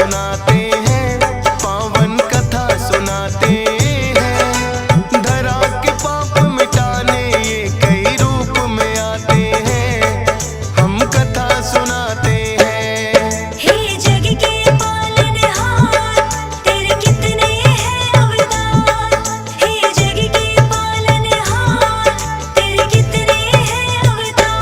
सुनाते हैं, पावन कथा सुनाते हैं। धरा के पाप मिटाने ये कई रूप में आते हैं, हम कथा सुनाते हैं। हे जग के पालनहार, तेरे कितने हैं अवतार। हे जग के पालनहार, तेरे कितने हैं अवतार।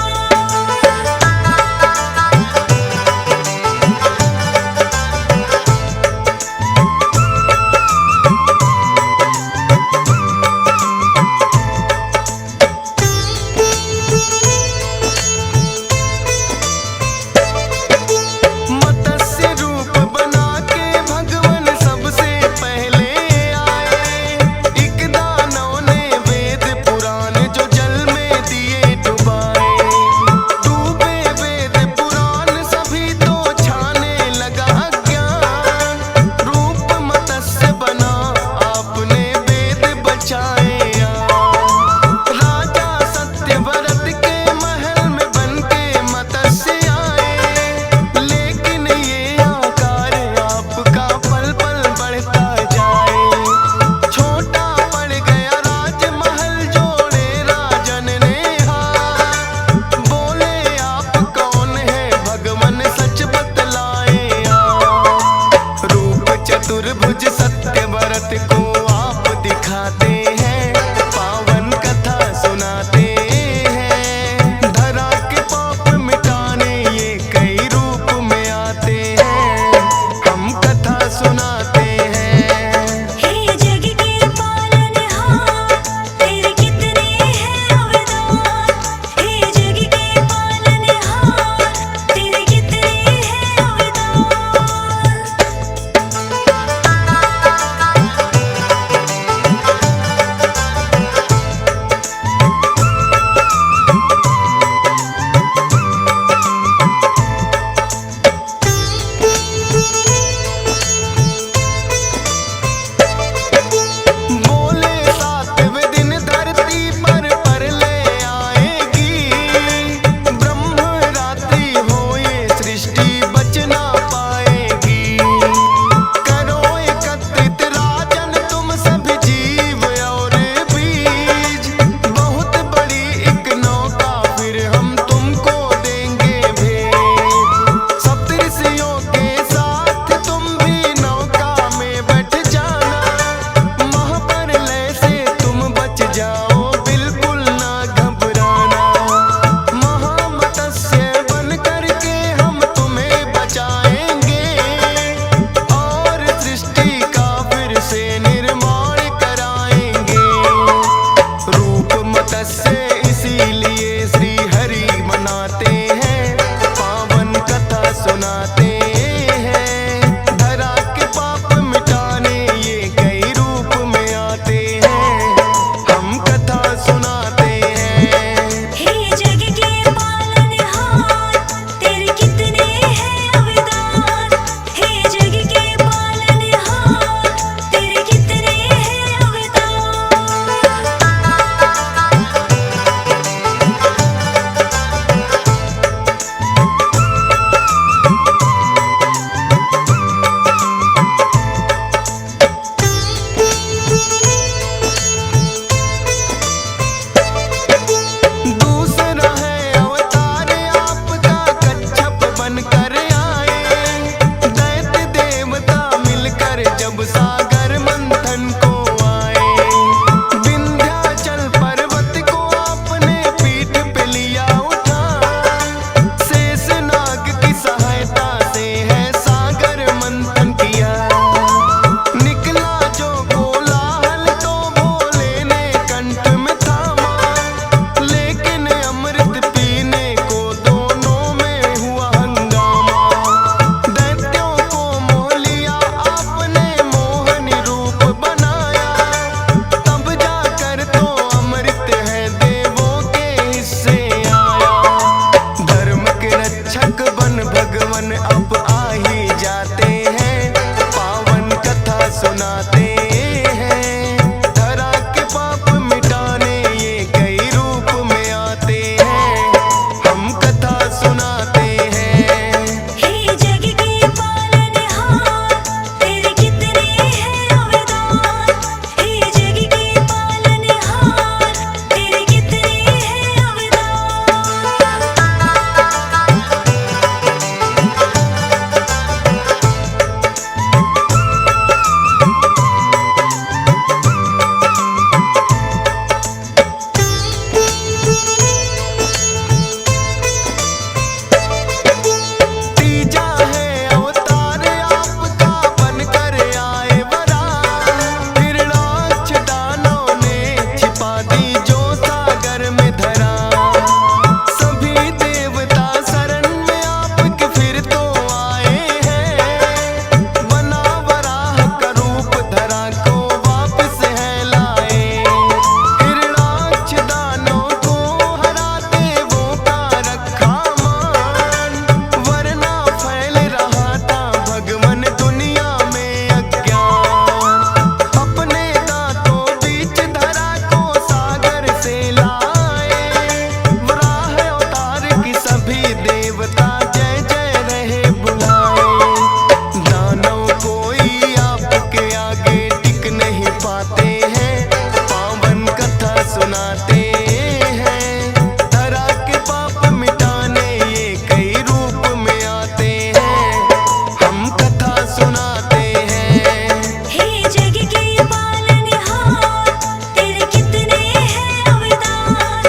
सुनाते हैं। हे जग के पालनहार तेरे कितने हैं अवतार।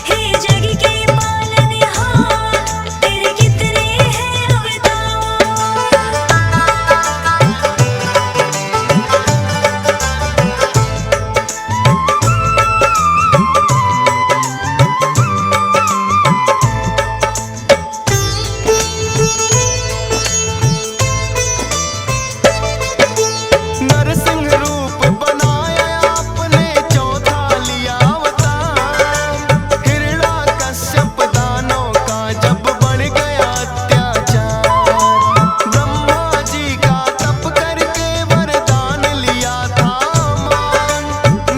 हे जग के पालनहार तेरे कितने हैं अवतार। नरसिंह रूप बनाया आपने चौथा लिया अवतार। हिरण्याकश्यप दानों का जब बढ़ गया अत्याचार। ब्रह्मा जी का तप करके वरदान लिया था मान।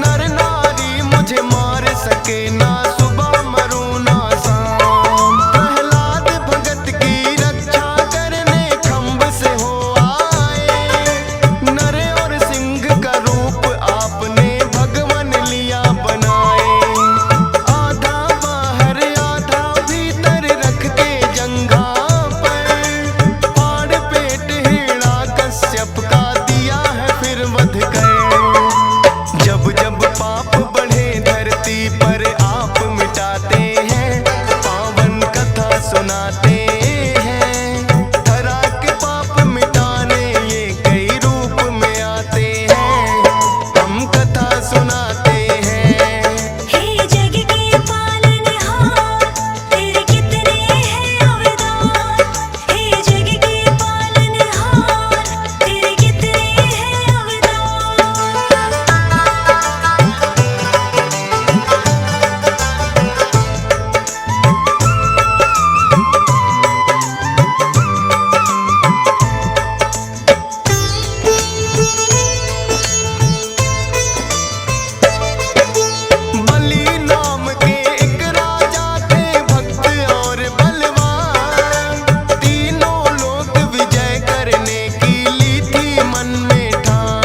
नर नारी मुझे मार सके ना सुबह मरूं ना शाम। प्रहलाद भगत की रक्षा करने खम्भ से हो आए। नर और सिंह का रूप आपने भगवन लिया बनाए। आधा बाहर आधा भीतर रख के जंघा पर। फाड़ पेट हिरण्याकश्यप का दिया है फिर वध कर। जब जब पाप बढ़े धरती पर आप मिटाते हैं। पावन कथा सुनाते हैं। धरा के पाप मिटाने ये कई रूप में आते हैं। हम कथा सुनाते हैं। हे जग के पालनहार तेरे कितने हैं अवतार। हे जग के पालनहार तेरे कितने हैं अवतार। बलि नाम के एक राजा थे भक्त और बलवान। तीनों लोक विजय करने की ली थी मन में ठान।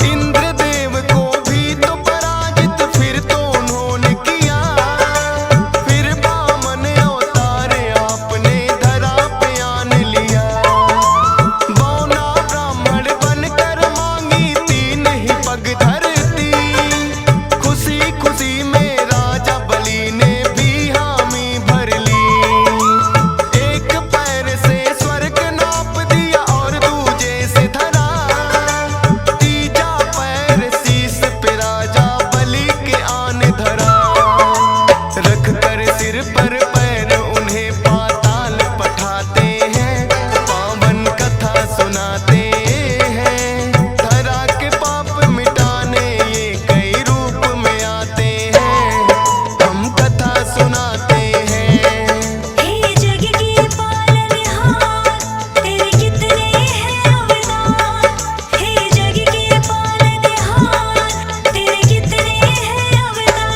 इंद्रदेव को भी तो पराजित फिर तो उन्होंने किया। फिर वामन अवतार आपने धरा पे आन लिया। बौना ब्राह्मण बनकर मांगी तीन ही पग धरती। खुशी खुशी में राजा बलि ने भी हामी भर ली। एक पैर से स्वर्ग नाप दिया और दूजे से धरा। तीजा पैर शीश पे राजा बलि के आन धरा। रख कर सिर पर पैर उन्हें पाताल पठाते हैं। पावन कथा सुनाते हैं। धरा के पाप मिटाने ये कई रूप में आते हैं। हम कथा सुनाते हैं। हे जग के पालनहार तेरे कितने हैं अवतार। हे जग के पालनहार तेरे कितने हैं अवतार।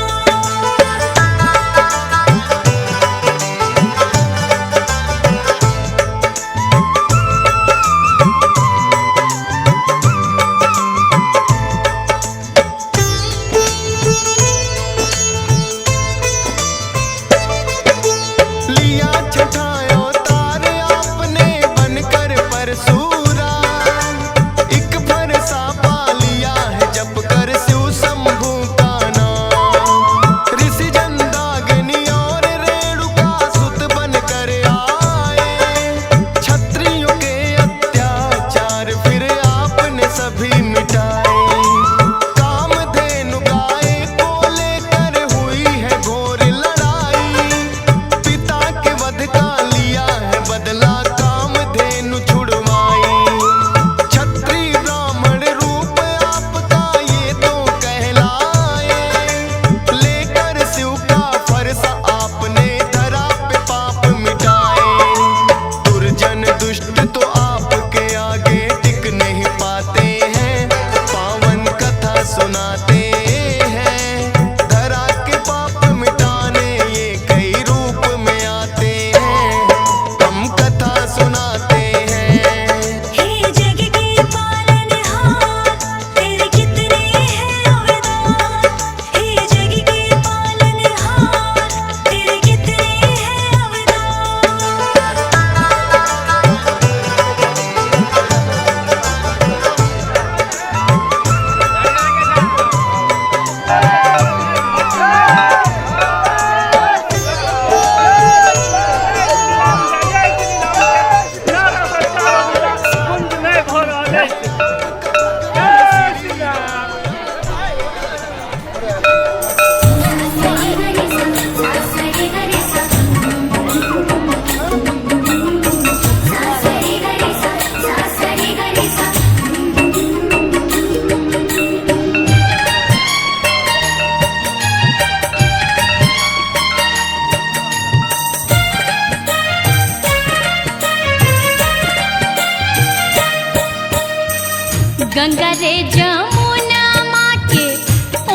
गंगा रे जमुना माँ के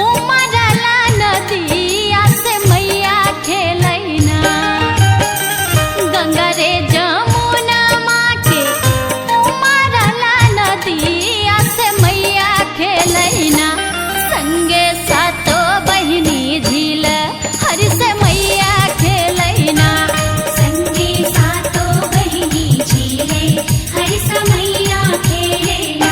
उमरला नदिया से मैया खेलैना गंगा रे जमुना माँ के उमरला नदिया से मैया खेलैना संगे सातो बहिनी झील हरि से मैया खेलैना संगे सातो बहिनी झीले हरि से मैया खेलैना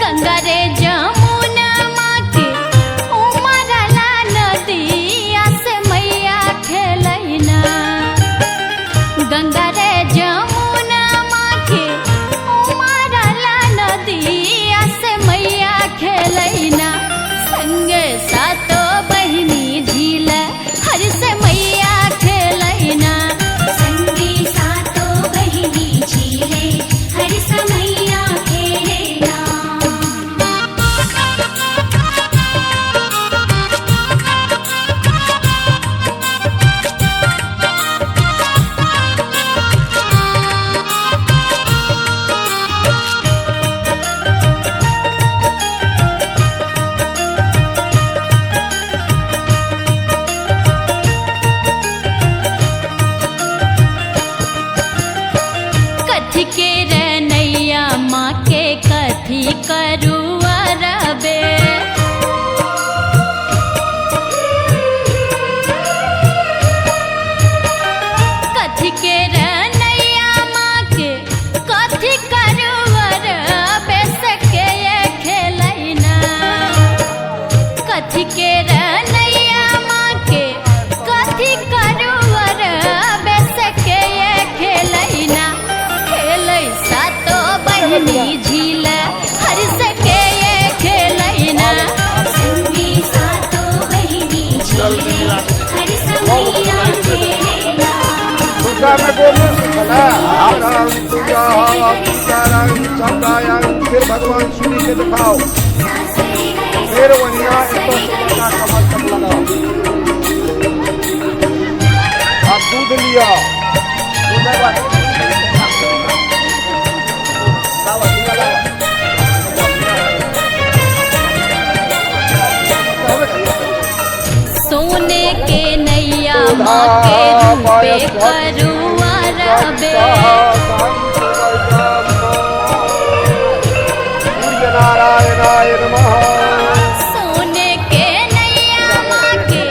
गंगा रे जमुना माँ के उमरला नदिया से मैया खेलैना गंगा रे जमुना माँ के उमरला नदिया से मैया खेलैना संगे सातो बहिनी झील हरि से मैया खेलैना संगे सातो बहिनी झीले हरि से मैया खेलैना कथी के रनैया माँ के कथी करुआ रबे कथी के रनैया माँ के कथी करुआ रबे सके ये खेलैना कथी के रनैया माँ के कथी करुआ रबे सके ये खेलैना खेलै सातो बहिनी झील हरि सके ये खेलैना संगी सातो बहिनी झील हरि से मैया खेलैना दुर्गा में बोलने सीखना आराम दुर्गा चारां चौदायां फिर भगवान सूर्य के दिखाओ फिर वनिया तो सुना कमल तक लगाओ आप दूध लिया सोने के नैया माँ के रूपे करुआ रबे सूर्य नारायणाय नमः सोने के नैया माँ के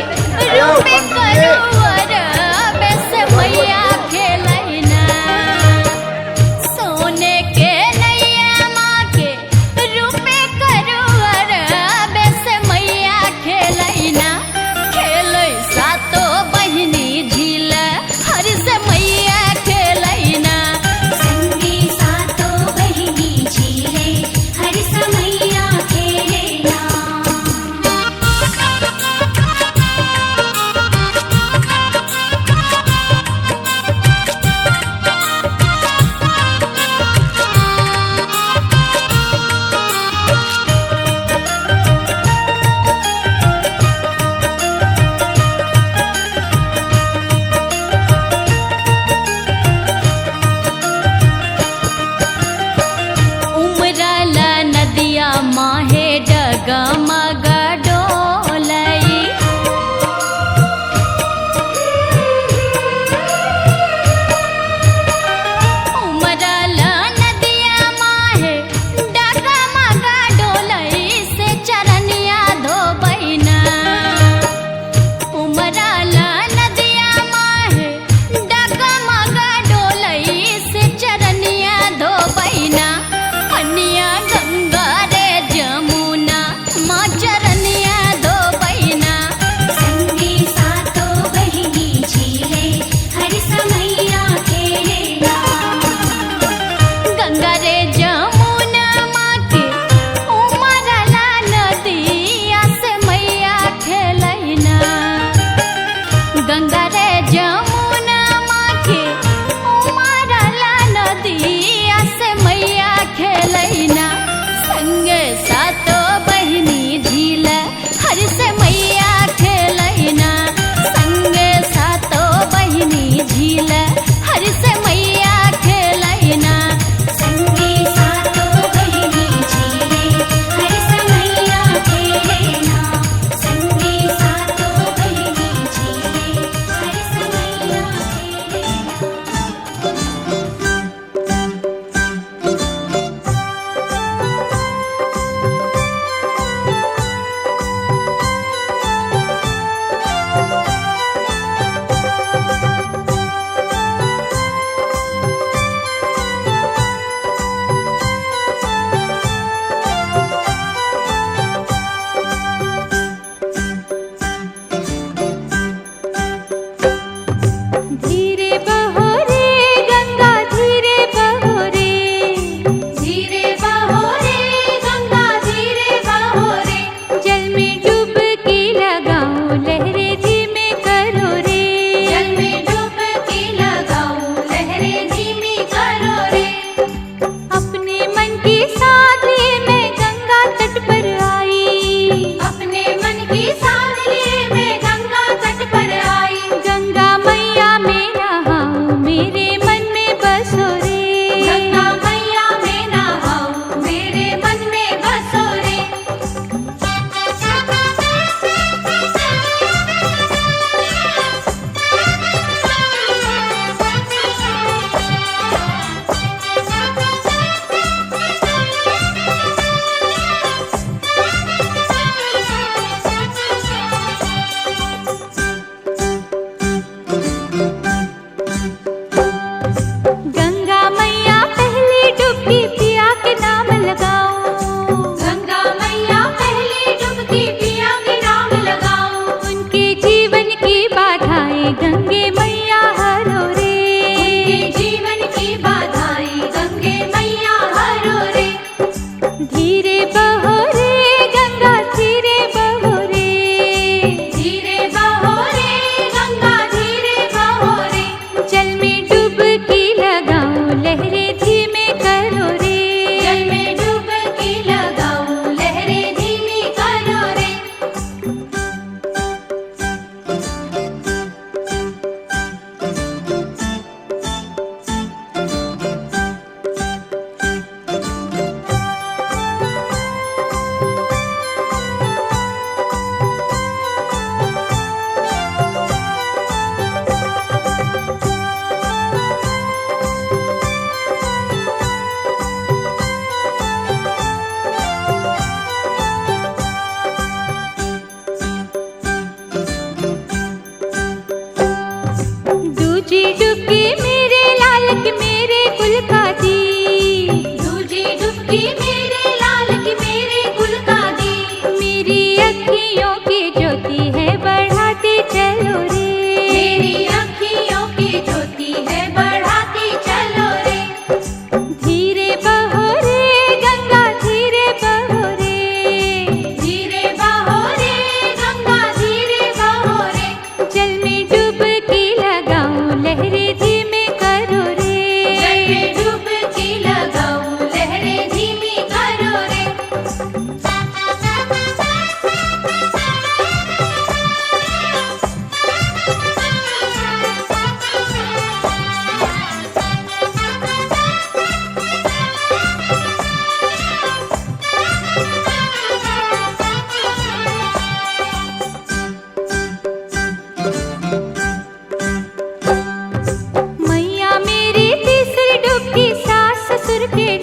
रूपे करुआ रबे से मैया खेलैना सोने के नैया माँ के रूपे करुआ रबे से मैया खेलैना खेलै सातो बहिनी झील हरि से मैया खेलैना संगी सातो बहिनी झीले हरि से मैया खेलैना उमरला नदिया माहे डगमग डोलई उमरला नदिया माहे डगमग डोलई से चरनिया धोबैना उमरला नदिया माहे डगमग डोलई से चरनिया धोबैना पनिया गंगा रे जमुना माँ चरनिया धोबैना संगी सातो बहिनी झीले हरि से मैया खेलैना गंगा रे जमुना माँ के उमरला नदिया से मैया खेलैना गंगा रे जमुना माँ के उमरला नदिया से मैया खेलैना संगे सातो बहिनी झील हरि से मैया खेलैना संगे सातो बहिनी झील हरि से मैया खेलैना संगे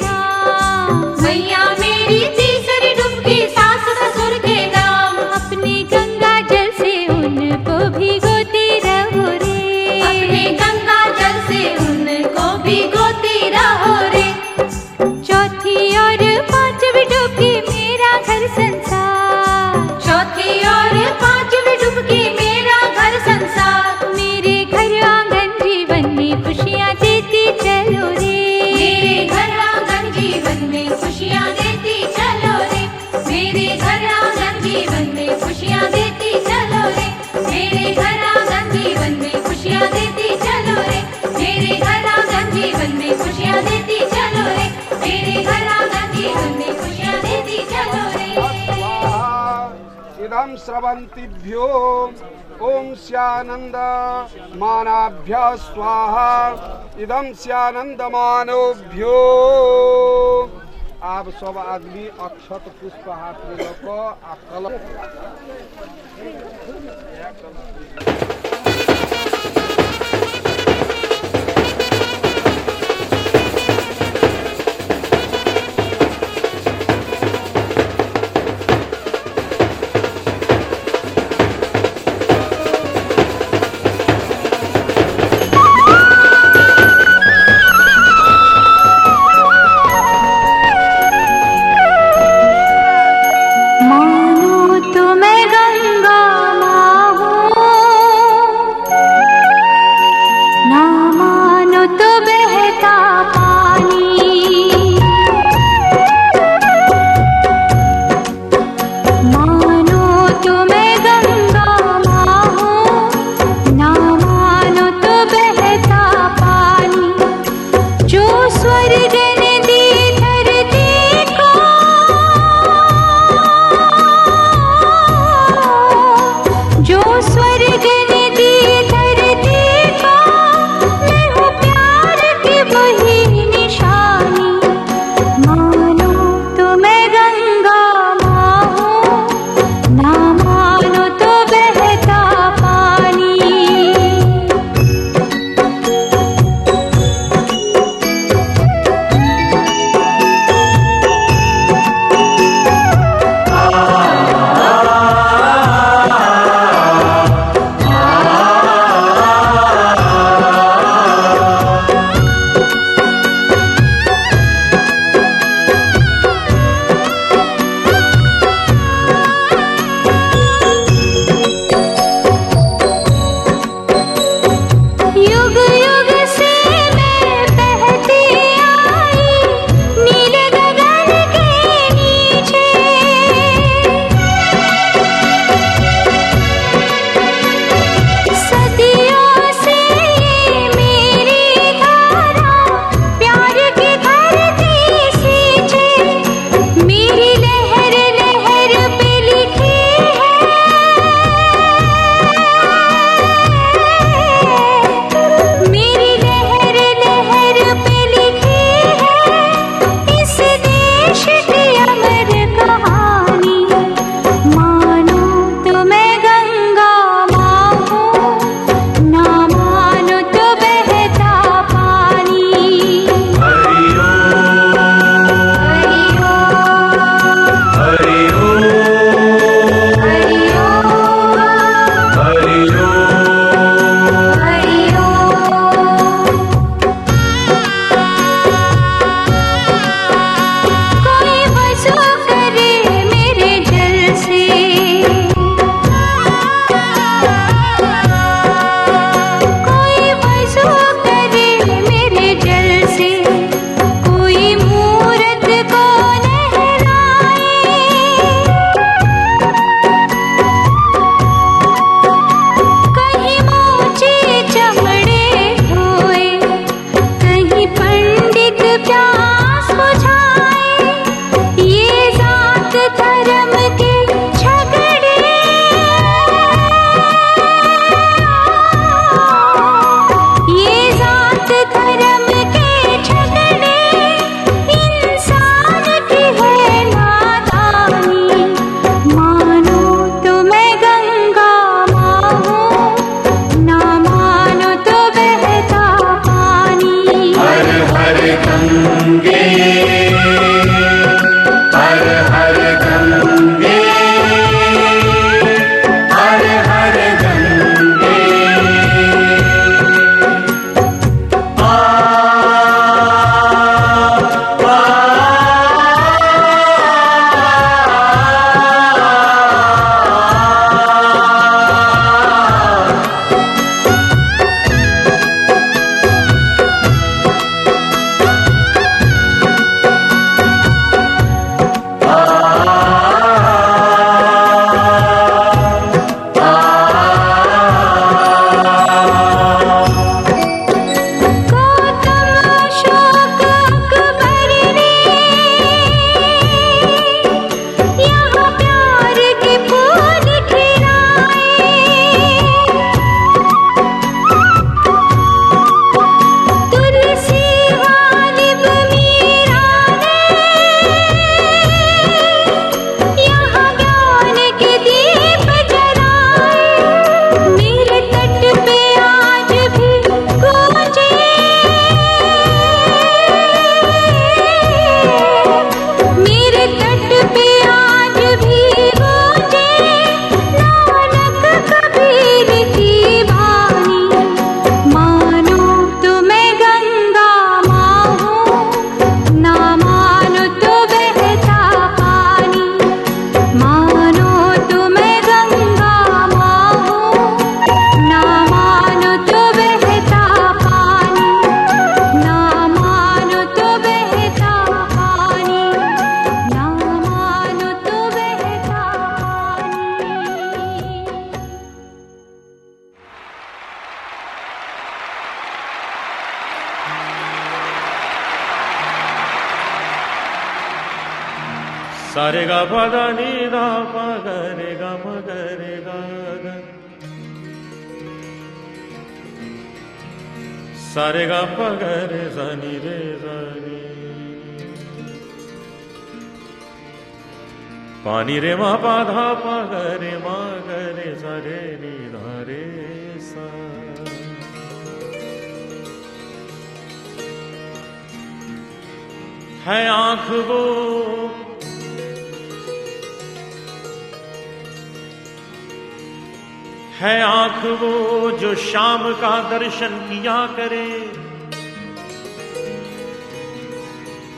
नाम। मैया मेरी तीसरी डुबकी सास ससुर के नाम। अपने गंगा जल से उनको भिगोती रहो रे। अपने गंगा जल से उनको भिगोती रहो रे। चौथी और पांचवी डुबकी मेरा घर संसार। चौथी और पांचवी डुबकी मेरा घर संसार। मेरे घर आंगन जीवन में खुशियाँ देती चलो रे। मेरे घर आंगन जीवन में खुशियाँ देती चलो रे। मेरे घर आंगन जीवन में खुशियाँ देती चलो रे। मेरे घर आंगन जीवन में खुशियाँ देती चलो रे। मेरे घर आंगन जीवन में खुशियाँ देती चलो रे। मेरे घर आंगन जीवन में खुशियाँ देती चलो रे। इदं स्रवन्तिभ्यो ओम स्यानंद मानाभ्य स्वाहा। इदं स्यानंद मानोभ्यो। आप सब आदमी अक्षत पुष्प हाथ में लो आ मानो तो मैं गंगा माँ हूँ। सारे गा पा दा नी दा पा गा रे गा म गा रे गा गा सारे गा पा गा रे सा नी रे सा नी पानी रे मा पा धा पा गा रे मा गा रे सा रे नी धा रे सा है आँख वो है आँख वो जो शाम का दर्शन किया करे,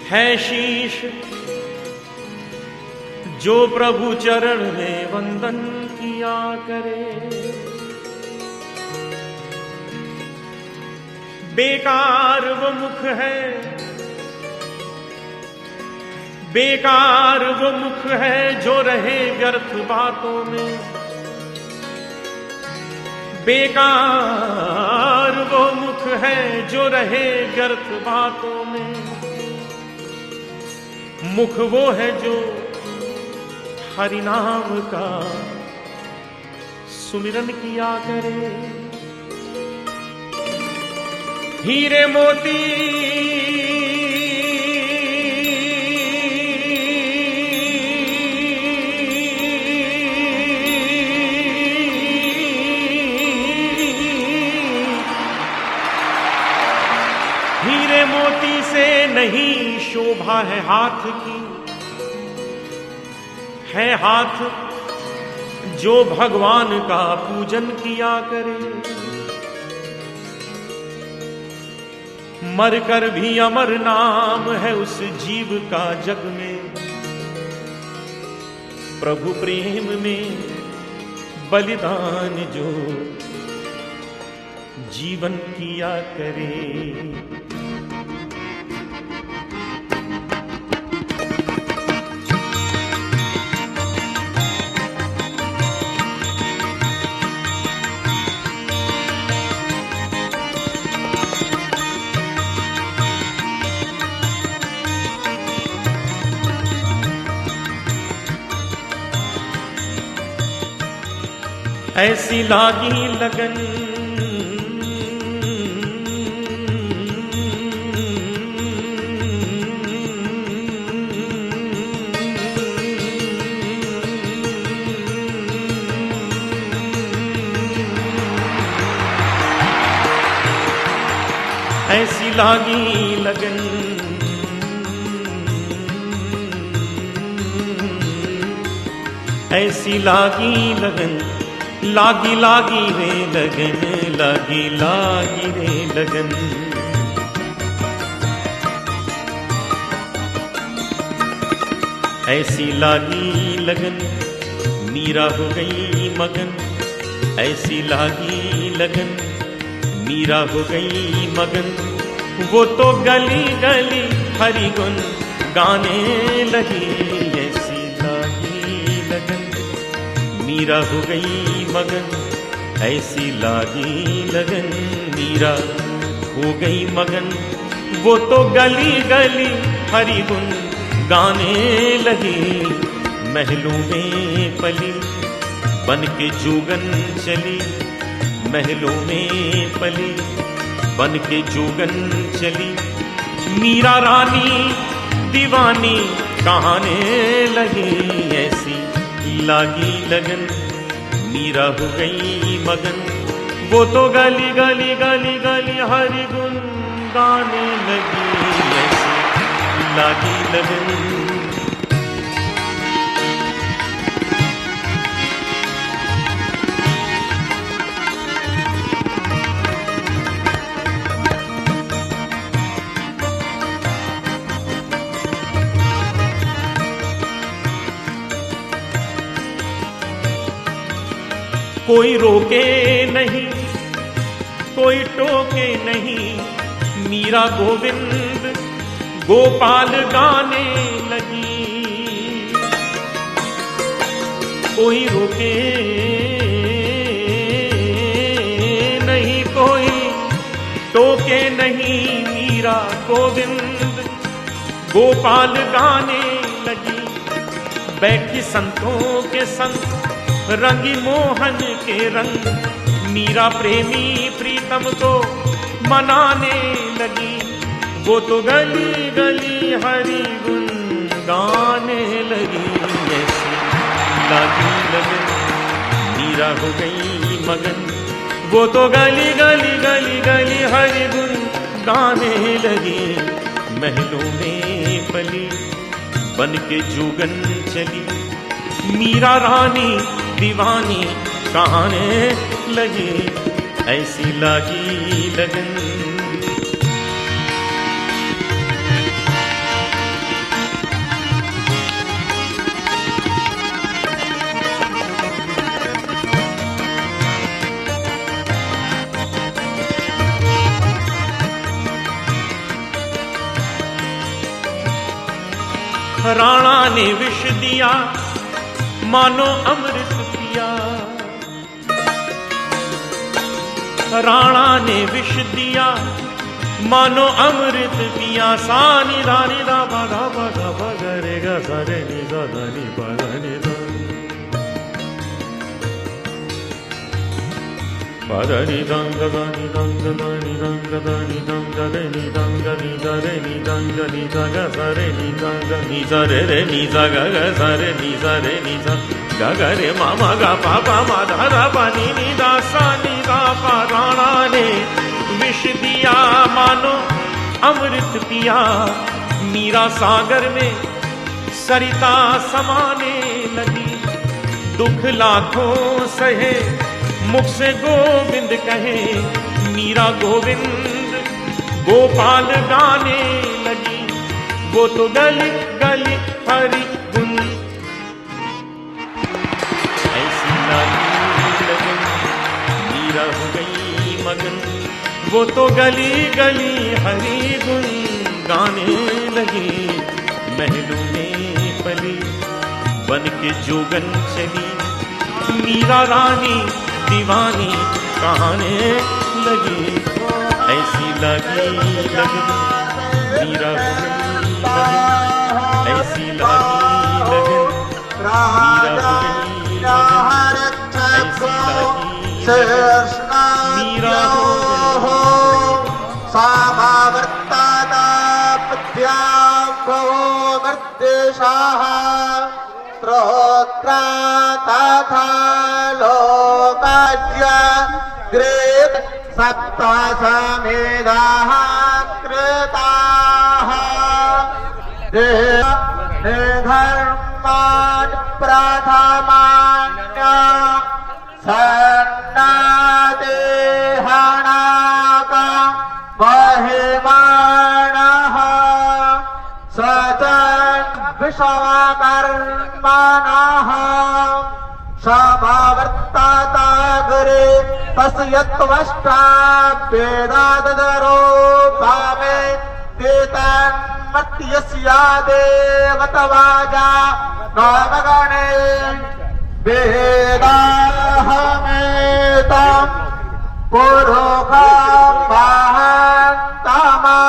है शीश जो प्रभु चरण में वंदन किया करे। बेकार वो मुख है, बेकार वो मुख है जो रहे व्यर्थ बातों में, बेकार वो मुख है जो रहे व्यर्थ बातों में। मुख वो है जो हरि नाम का सुमिरन किया करे। हीरे मोती मोती से नहीं शोभा है हाथ की, है हाथ जो भगवान का पूजन किया करे। मरकर भी अमर नाम है उस जीव का जग में, प्रभु प्रेम में बलिदान जो जीवन किया करे। ऐसी लागी लगन ऐसी लागी लगन ऐसी लागी लगन लागी लागी रे लगन लागी लागी रे लगन। ऐसी लागी लगन मीरा हो गई मगन, ऐसी लागी लगन मीरा हो गई मगन। वो तो गली गली हरि गुण गाने लगी, ऐसी लागी लगन मीरा हो गई मगन, ऐसी लागी लगन मीरा हो गई मगन। वो तो गली गली हरि गुण गाने लगी, महलों में पली बन के जोगन चली, महलों में पली बन के जोगन चली। मीरा रानी दीवानी कहाने लगी, ऐसी लागी लगन मीरा हो गई मगन। वो तो गली गली गली गली हरि गुण गाने लगी, ऐसी लागी लगन। कोई रोके नहीं कोई टोके नहीं, मीरा गोविंद गोपाल गाने लगी। कोई रोके नहीं कोई टोके नहीं, मीरा गोविंद गोपाल गाने लगी। बैठी संतों के संग रंगी मोहन के रंग। मीरा प्रेमी प्रीतम को मनाने लगी, वो तो गली गली हरि गुण गाने लगी। ऐसी लागी लगन मीरा हो गई मगन, वो तो गली गली गली गली हरि गुण गाने लगी। महलों में पली बन के जोगन चली, मीरा रानी दीवानी कहाने लगी। ऐसी लागी लगन राणा ने विष दिया मानो अमृत पिया, राणा ने विष दिया मानो अमृत पिया। सानी रानी दा बाधा बाधा बगरेगा सारे नी दानी बाधानी दा बाधानी दंग दानी दंग दानी दंग दानी दंग रे नी दंग नी रे नी दंग नी ग सारे नी दंग नी रे नी ग सारे नी रे नी ग रे मामा गा पापा मा धा पा नी नी दा सा नी दा पा। राणा ने विष दिया मानो अमृत पिया, मीरा सागर में सरिता समाने लगी। दुख लाखों सहे मुख से गोविंद कहे, मीरा गोविंद गोपाल गाने लगी। वो तो गली गली हरि गुण ऐसी लागी लगन मीरा हो गई मगन, वो तो गली गली हरि गुण गाने लगी। महलों में पली बन के जोगन चली, मीरा रानी दीवानी कहाने लगी। ऐसी लागी लगन मीरा हो गई मगन, ऐसी लागी लगन मीरा हो गई मगन, ऐसी लागी लगन मीरा हो गई। सामावर्तादा पद्यां भवो मर्देशाः स्त्रोत्रा तथा लोकाज्य ग्रेत सप्ता समेधाः कृताः। धर्मान् प्रथमान्य सन्नादेहनाका महिमानः सतन् विषमकर्मणः समावर्ताताग्रे तस्य त्वष्टाभेदादरो भावे तेतन्मत्यस्या देवतवाजा नामगणे वेदाहमेतम् पुरोखं महान्तमा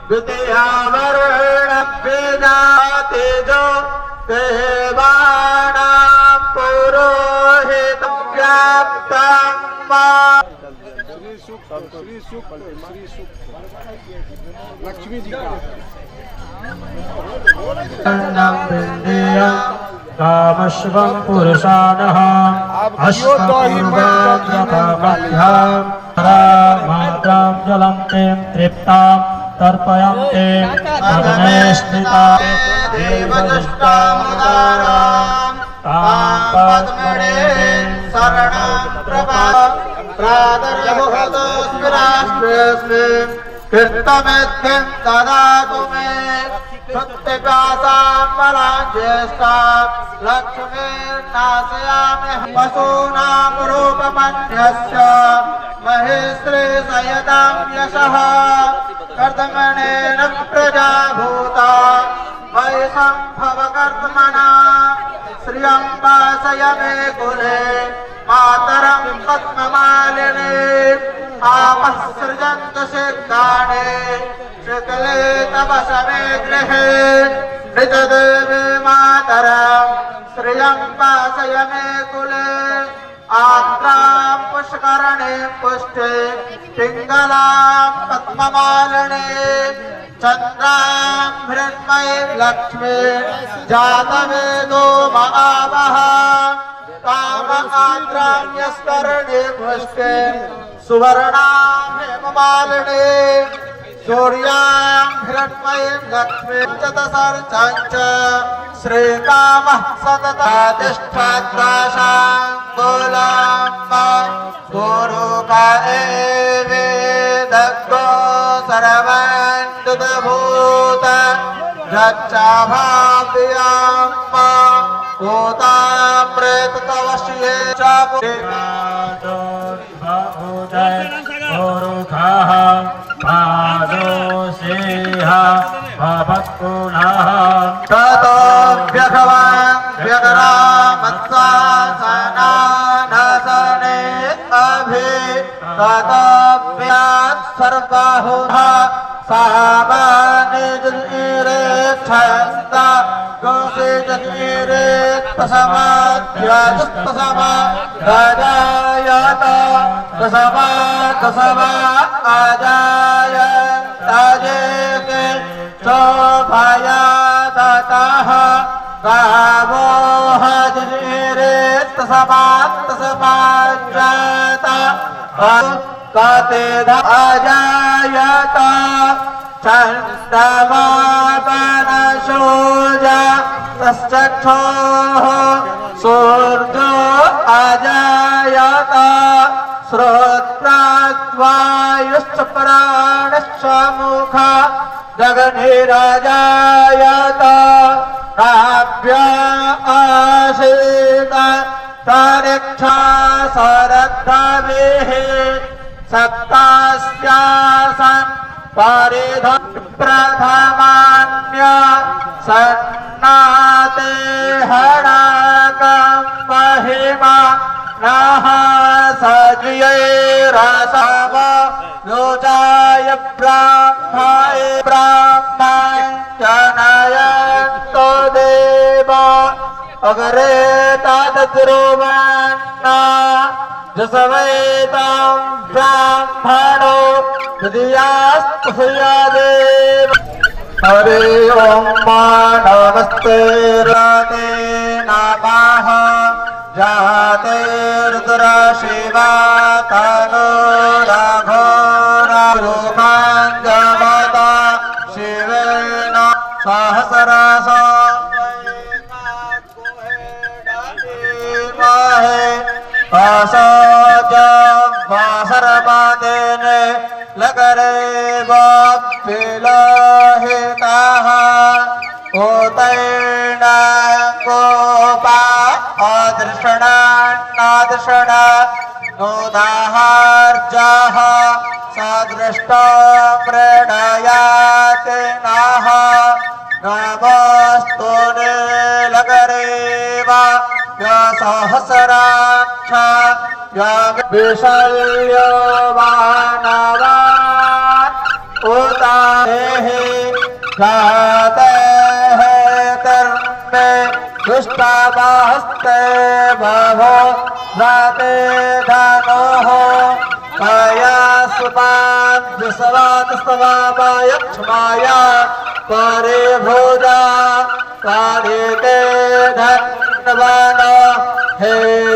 द्वितीयावर्णभेदातेजो देवानां पुरोहितं व्याप्तं मा। श्री सुख लक्ष्मी जी का कामश्वं पुरुषाणः अष्टपूर्वाद्यतमध्यां जलं तें तृप्तां तर्पयन्ते पदमे स्थिता देवदुष्टामुदारां तां पद्मने शरणं प्रादर्यमुहतोऽस्मि राष्ट्रेऽस्मिन् कीर्तमेध्यं ददातु मे सत्यव्यासां बलां ज्येष्ठां लक्ष्मीर्नाशयामि पशूनां रूपमन्यस्य महेश्वरे सयतां यशः कर्दमनेन प्रजा भूता मयि सम्भव कर्दमना श्रियं वासय मे कुले मातरं पद्ममालिनी आपः सृजन्तु सिद्धानि शुक्ले तपस मे गृहे निजदेवी मातरम् सोऽयं वासयमे कुले आद्रां पुष्करणे पुष्टे पिङ्गलां पद्ममालिने चन्द्रां हिरण्मयीं लक्ष्मी जातवेदो महामः काम आद्रां यस्करणे पुष्टे सुवर्णां हेममालिने सूर्यां हिरण्मयीं लक्ष्मीं चतसर्चाञ्च श्रीकामः सतततिष्ठद्वाशाङ्गुलाम्ब गुरुका एवेदग्गो सर्वन्तुतभूत गच्छाभाव्याम्ब भूतामृततवश्ये च पुरुषः पादोषेह भवत्पुनः ततो व्यघवान् व्यघरामत्सासनानसने अभि ततोऽभ्यात् सर्वहुः सामानिजनीरेच्छन्द गोसेजनीरेत्तसमाध्यस्तसमा गजायत दसमा दसमा अजाय ताजेके चोभयादतः गावो हजनीरेत्तसमात्तसमाज्जात कतेद अजायत चन्द्रमापनशोज तश्चक्षोः सूर्यो अजायत श्रोत्राद्वायुश्च प्राणश्च मुखा गगनिरजायत नाभ्या आसीत तरिक्षा सरद्रविः सप्तास्यासन् परिध प्रथमान्य सन्नाते हणाकं महिमा नः सज्यैरसव लोचाय ब्राह्मणे ब्राह्मणजनयन्तो देव अग्रे तद्ध्रुवन्ना जसवेतां ब्राह्मणो हृदयास्तुयदेव हरि ओं नमस्ते राते नमः जाते रुद्र शिवा तनो रघोरघुमाञ्जवता शिवेन सहस्रश सर्वदेने लगरे विलोहितः उतैर्ण गोपा अदृषणान्नादृषण नोदाहार्जः सदृष्ट मृडयाति नः नमस्तु नीलगरेव सहस्राक्ष विशल्यो वानवान् उताः जातेः कर्मे दुष्टावास्ते बभो जाते धनोः कया सुपाद्यसवातस्तवायक्ष्माया परिभुजा कारिते धन्वन् हे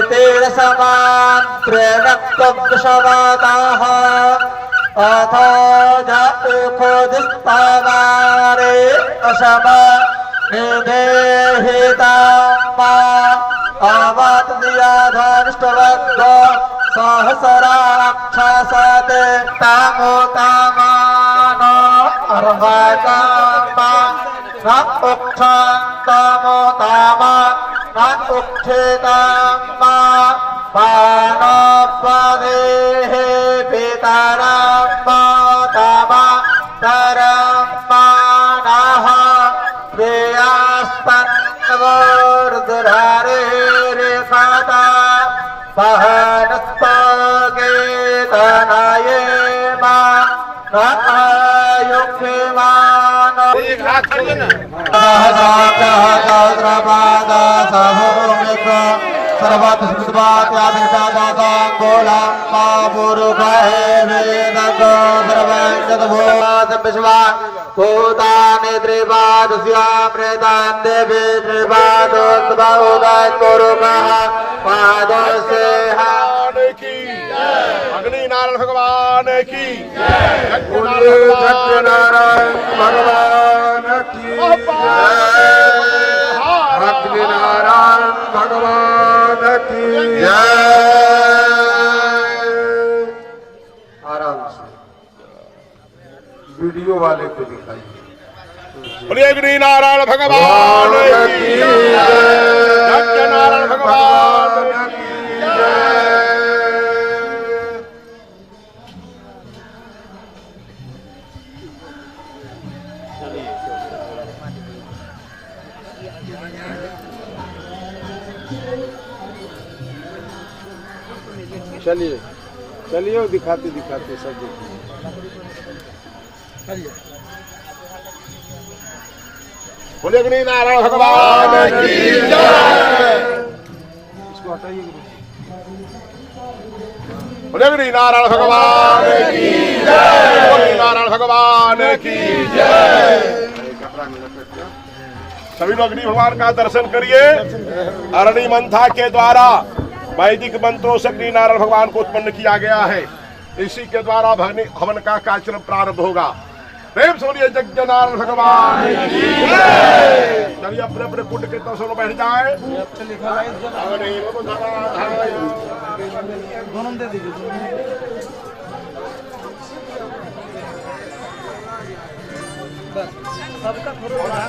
तेरसमान् प्रेरक्तवृषवाताः अथो जातुखोदिस्तवारे अशम निदेहिताम्मा अवतदियाधनिष्टवग्ग सहस्राक्षसते तामो तामानो अर्वाकाम्मा न उक्षन्तमो तामा न उक्षिताम्मा पानपदेः पितरम्मा तामा तरम्मानः प्रियास्तन्वोर्धरेरिखता पहनस्तगेतनयेमा नयुक्षिमान सहस्राब्दः सहस्रपाद सभूमि सर्वत स्मृतवात यादृष्टादातांगोला मामुरुभये वेदको सर्वंजतभूमास विश्वा भूतानि त्रिपादस्यामृतान् देवी त्रिपादोद्भवोदय कुरुमः पादोसेहा अग्नि नारायण भगवान की सत्यनारायण भगवान की अग्नि नारायण भगवान की आराम से वीडियो वाले को दिखाइए। बोलिए अग्नि नारायण भगवान की सत्यनारायण भगवान की चलिए चलिए दिखाते दिखाते सब देखिए। बोले अग्नि नारायण भगवान की जय। इसको हटाइए। बोले अग्नि नारायण भगवान की जय। अग्नि नारायण भगवान की जय। सभी लोग अग्नि भगवान का दर्शन करिए। अरणि मंथा के द्वारा वैदिक मंत्रों से अग्नि नारायण भगवान को उत्पन्न किया गया है। इसी के द्वारा हवन का कार्यक्रम प्रारंभ होगा। प्रेम से बोलिए यज्ञ नारायण भगवान की जय। चलिए अपने अपने कुंड के दर्शन में बैठ जाए। दोनों दे दीजिए। सबका थोड़ा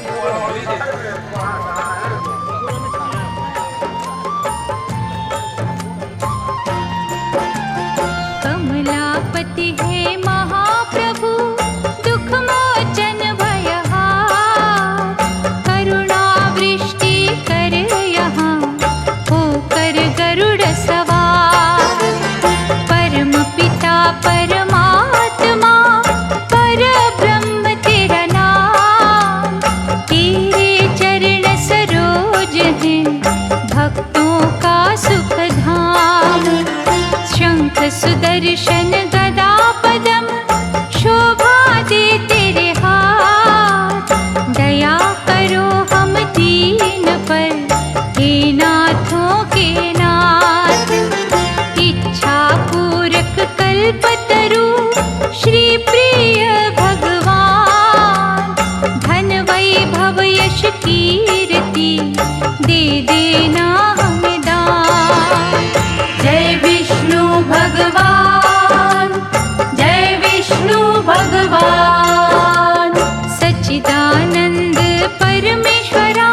कमलापति है महाप्रभु दुख मोचन भयहार करुणा वृष्टि कर यहाँ होकर गरुड़ सवार परम पिता परमात्मा पर ब्रह्म तेरा नाम तेरे चरण सरोज हैं भक्तों का सुख धाम शंख सुदर्शन गदा पदम शोभा दे तेरे हाथ दया करो हम दीन पर हे नाथों के नाथ इच्छा पूरक कल्पतरु श्री प्रिय भगवान धन वैभव यश कीर्ति दे देना हमें दान। जय विष्णु भगवान जय विष्णु भगवान सच्चिदानंद परमेश्वरा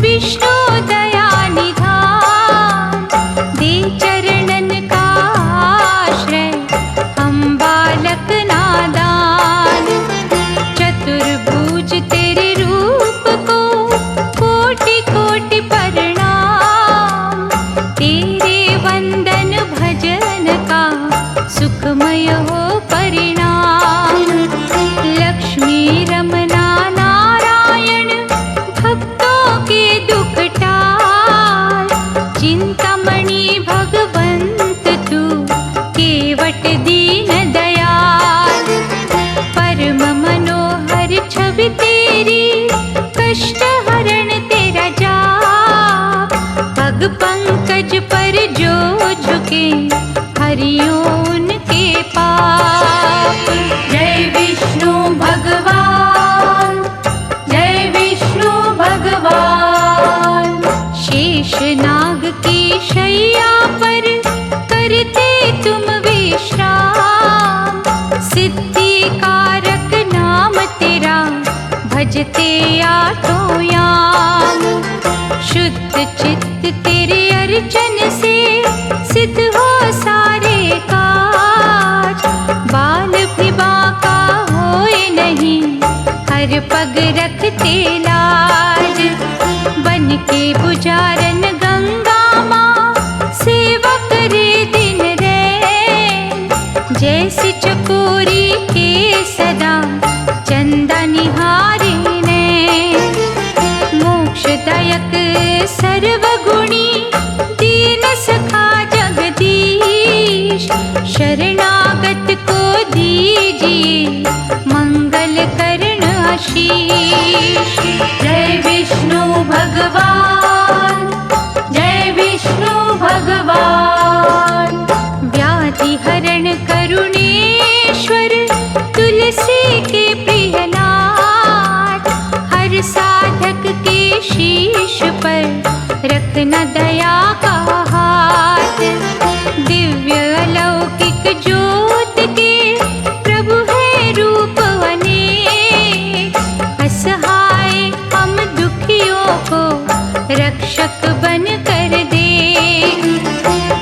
विष्णु दया निधान दे चरणन का आश्रय हम बालक नादान चतुर्भुज तेरे रूप को कोटि कोटि प्रणाम तेरे वंदन भजन का सुखमय हो परिणाम लक्ष्मी रमना नारायण भक्तों के दुख टाल चिंतामणि भगवंत तू केवट दीन दयाल परम मनोहर छवि तेरी कष्ट हरण तेरा जाप पग पंकज पर जो झुके हरियो उनके पाप। जय विष्णु भगवान जय विष्णु भगवान शेष नाग की शैया पर करते तुम विश्राम सिद्धि कारक नाम तेरा भजते आठों याम शुद्ध चित्त तेरे अर्चन से सिद्ध हो सारे काज बाल भी बांका होए नहीं हर पग रखते लाज बन के पुजारन गंगा माँ सेवा करे दिन रैन जैसे चकोरी के सदा चंदा निहारे नैन मोक्षदायक सर्वगुणी शीश। जय विष्णु भगवान, जय विष्णु भगवान। व्याधि हरण करुणेश्वर, तुलसी के प्रियनाथ। हर साधक के शीश पर रखना दया का हाथ। दिव्य अलौकिक ज्योत के प्रभु है रूप अनेक। असहाय हम दुखियों को रक्षक बन कर दे।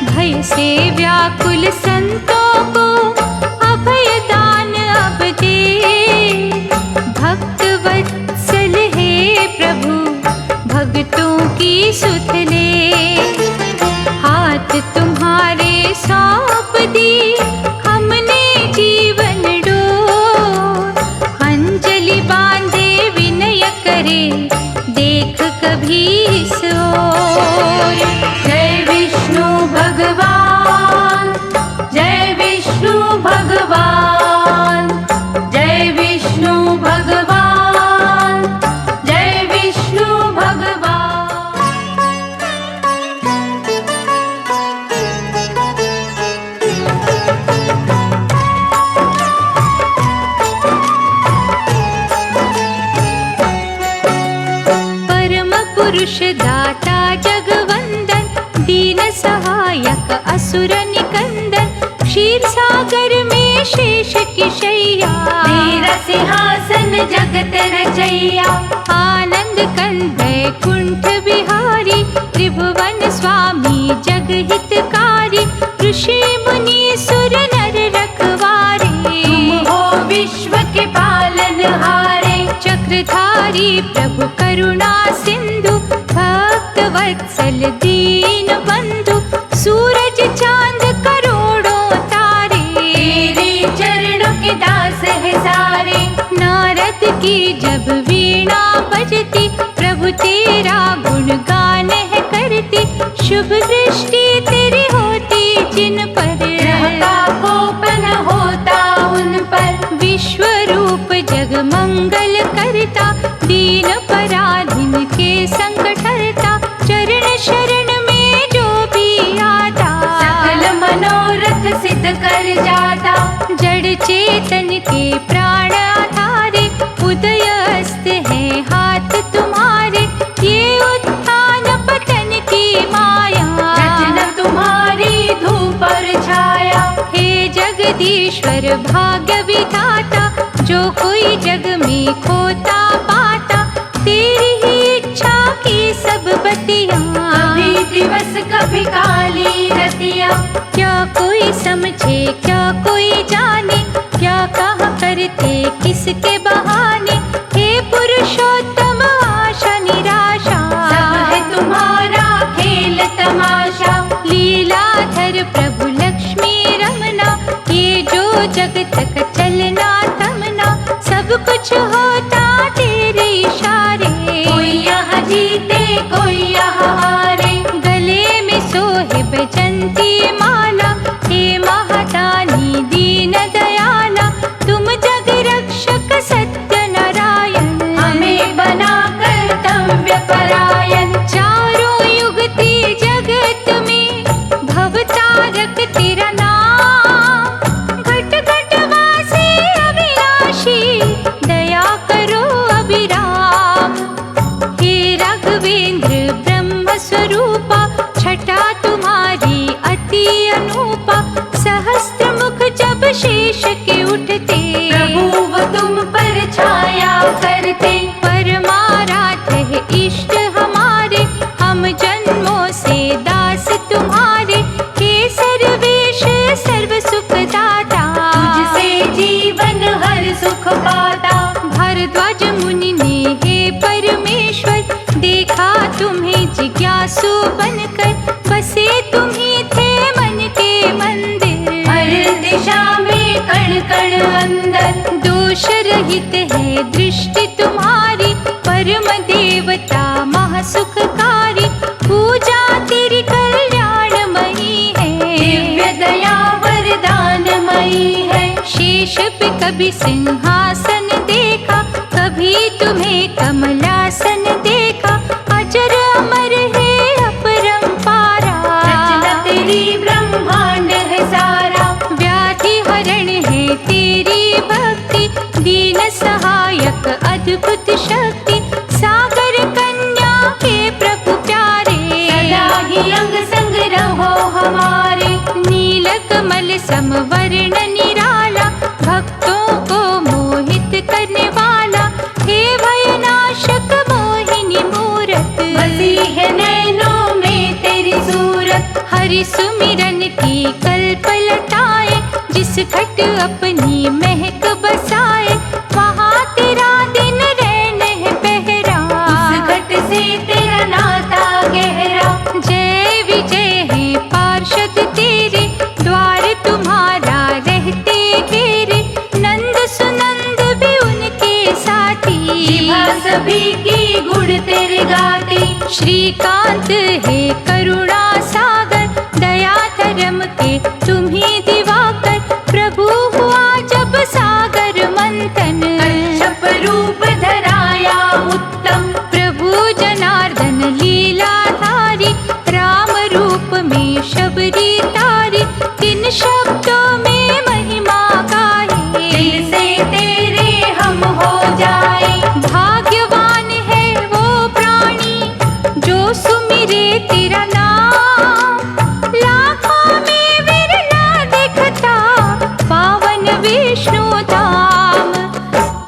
भय से व्याकुल संतों को अभय दान अब दे। भक्त वत्सल है प्रभु, भक्तों की सुध ले। हाथ तुम्हारे सौंप दी हमने जीवन डोर। अंजलि बांधे विनय करे, देख कभी इस ओर। जय विष्णु भगवान, जय विष्णु भगवान, जय विष्णु भगवान, जय विष्णु भगवान। परम पुरुष दाता जगवंदन, दीन सहायक असुर निकंदन। क्षीर सागर में शेष की शैया, तेरा सिंहासन जगत रचैया। आनंद कंद कुंठ बिहारी, त्रिभुवन स्वामी जग हितकारी। ऋषि मुनि सुर नर रखवारे, तुम हो विश्व के पालनहारे। चक्रधारी प्रभु करुणा सिंधु, भक्त वत्सल दीन बंधु। सूरज चांद करोड़ों तारे, तेरे चरणों के दास है सारे। नारद की जब वीणा बजती, प्रभु तेरा गुणगान है करती। शुभ दृष्टि तेरी होती जिन पर, ग्रह का कोपन होता उन पर। विश्व रूप जग मंगल करता, दीन पराधीन के संकट हरता। चरण शरण में जो भी आता, सकल मनोरथ सिद्ध कर जाता। जड़ चेतन के प्राण आधारे, उदय अस्त है हाथ तुम्हारे। ये उत्थान पतन की माया, रचना तुम्हारी धूप और छाया। हे जगदीश्वर भाग्य विधाता, जो कोई जग में खोता पाता। तेरी ही इच्छा की सब बतियाँ, कभी दिवस कभी काली रतिया। क्या कोई समझे क्या कोई जाने, क्या कहा करते किसके बहाने। हे पुरुषोत्तम आशा निराशा, सब है तुम्हारा खेल तमाशा। लीलाधर प्रभु लक्ष्मी रमना, ये जो जगत का चलना थमना। सब कुछ होता तेरे इशारे, कोई यहाँ जीते कोई यहाँ हारे। गले में सोहे बजंती माला, हे महादानी दीन दयाला। तुम जग रक्षक सत्य नारायण, हमें बना कर्तव्य परायण। चारों युगती जगत में भवतारक तेरा नाम। घट घट वासी अविनाशी, दया करो अभिराम। हे राघवेंद्र ब्रह्म स्वरूपा, छटा तुम्हारी अति अनूपा। सहस्त्र मुख जब शेष के उठते, प्रभु वो तुम पर छाया करते। परमाराध है इष्ट हमारे, हम जन्मों से दास तुम्हारे। हे सर्वेश सर्व सुख दाता, तुझसे जीवन हर सुख पाता। भरद्वाज मुनि ने हे परमेश्वर, देखा तुम्हें जिज्ञासु बनकर। बसे तुम्ही थे मन के मंदिर, हर दिशा में कण कण अंदर। दोष रहित है दृष्टि तुम्हारी, परम देवता महासुखकारी। पूजा तेरी कल्याणमयी है, दिव्य दया वरदानमयी है। शेष पे कभी सिंहासन देखा, कभी समवर्ण निराला, भक्तों को मोहित करने वाला, हे भयनाशक मोहिनी मूरत, बसी है नैनों में तेरी सूरत। हरि सुमिरन की कल्पलताएं, जिस घट अपनी महक बसाए, वहाँ तेरा दिन रैन है पहरा, उस घट से तेरा नाता गहरा। जय विजय है पार्षद तेरे, द्वार तुम्हारा रहते घेरे, नंद सुनंद भी उनके साथी, जिभा सभी की गुण तेरे गाते। श्रीकांत है करुणा सागर, दया धर्म के तुम्ही दिवाकर, प्रभु हुआ जब सागर मंथन, कच्छप रूप धराया उत्तम। प्रभु जनार्दन लीलाधारी, राम रूप में शबरी तारी, किन शब्दों में महिमा गाए, दिल से तेरे हम हो जाए। भाग्यवान है वो प्राणी जो सुमिरे तेरा नाम, लाखों में विरला दिखता पावन विष्णु धाम।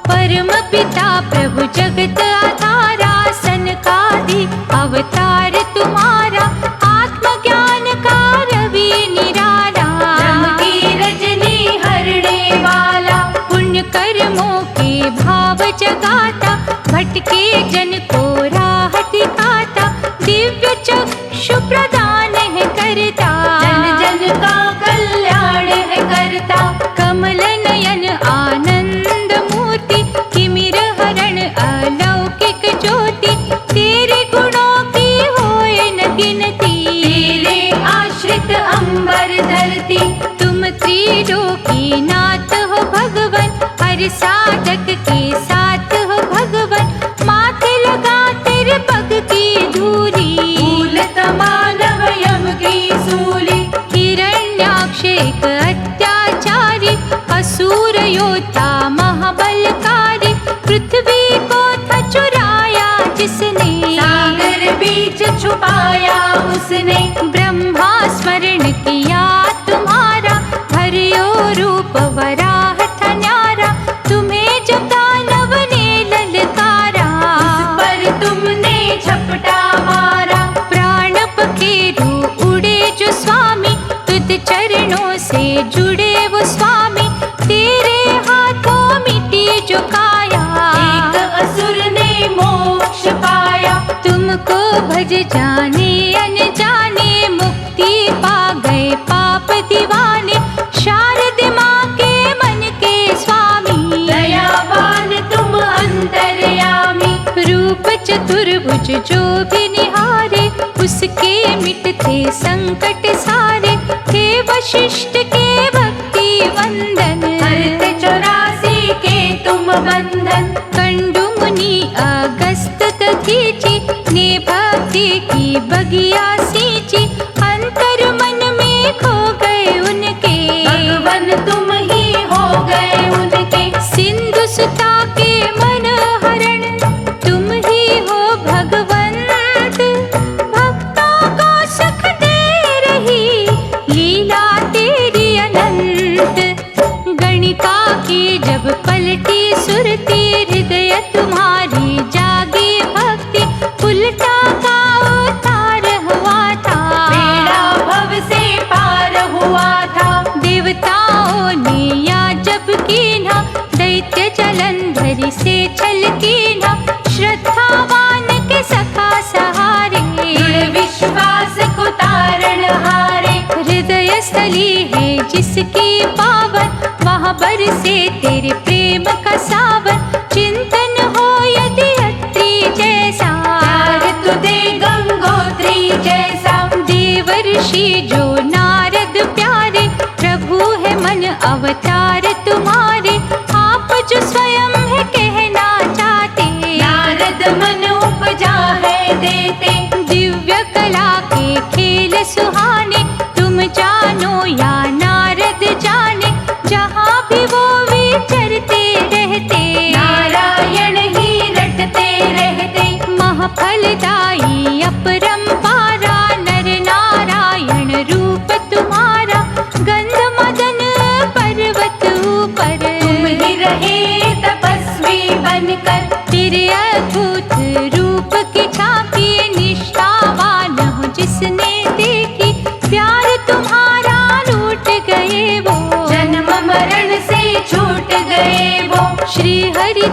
परम पिता प्रभु जगत आधारा, सनकादि अवतार तुम्हारा, आत्मज्ञान का रवि निराला, ब्रह्म की रजनी हरणे वाला। पुण्य कर्मों के भाव जगाता, भटके जन को राह दिखाता, दिव्य चक्षु प्रदान है करता, जन जन का कल्याण है करता। कमल नयन आनंद मूर्ति, किमिर हरण अलौकिक ज्योति, तेरे गुणों की होए न गिनती, तेरे आश्रित अंबर धरती। तुम त्रिलोकी नाथ हो भगवन, हर साधक के साथ हो भगवन, माथे लगा तेरे पग की धूली, फूल तमानव यम की सूली। हिरण्याक्ष एक अत्याचारी, असुर योद्धा महाबलकारी, पृथ्वी को था चुराया जिसने, सागर बीच छुपाया उसने। ब्रह्मा स्मरण किया तुम्हारा, हरियो रूप वराह था न्यारा, तुम्हें जब दानव ने ललकारा, उस पर तुमने झपटा मारा। प्राण पखेरु उड़े जो स्वामी, तुझ चरणों से जुड़े वो स्वामी, तेरे हाथों मिटी जो काया, एक असुर ने मोक्ष पाया। तुमको भज जाने अनजाने, मुक्ति पा गए पाप दीवाने, शारद माँ के मन के स्वामी, दयावान तुम अंतर्यामी। रूप चतुर्भुज जो भी निहारे, उसके मिटते संकट सारे, हे वशिष्ठ के भक्ति वंदन, हरते 84 के तुम बंधन। कंडु मुनि अगस्त दधीचि, ने भक्ति की बगिया सींची, अंतर मन में खो गए उनके, भगवन तुम ही हो गए उनके। सिंधु सुता के मन हरण, तुम ही हो भगवंत, भक्तों को सुख दे रही लीला तेरी अनंत। गणिका की जब पलटी सुरती, हृदय तुम्हारी जागी भक्ति, उल्टा का उतार हुआ था, बेड़ा भव से पार हुआ था। देवताओं ने या जब कीन्हा, दैत्य जलंधर से छल कीन्हा, श्रद्धावान के सखा सहारे, दृढ़ विश्वास को तारण हारे। हृदय स्थली है जिसकी पावन, वहाँ बरसे तेरे प्रेम का सावन। चिंतन हो यदि अत्रि जैसा, प्यार तुझे गंगोत्री जैसा। देवर्षि जो नारद प्यारे, प्रभु है मन अवतार तुम्हारे, आप जो स्वयं है कहना चाहते, नारद मन उपजा है देते। दिव्य कला के खेल सुहाने, तुम जानो या नारद जाने, जहाँ भी वो विचरते रहते, नारायण ही रटते रहते। महफलदायी अपरंपारा, नर नारायण रूप तुम्हारा, गंध मदन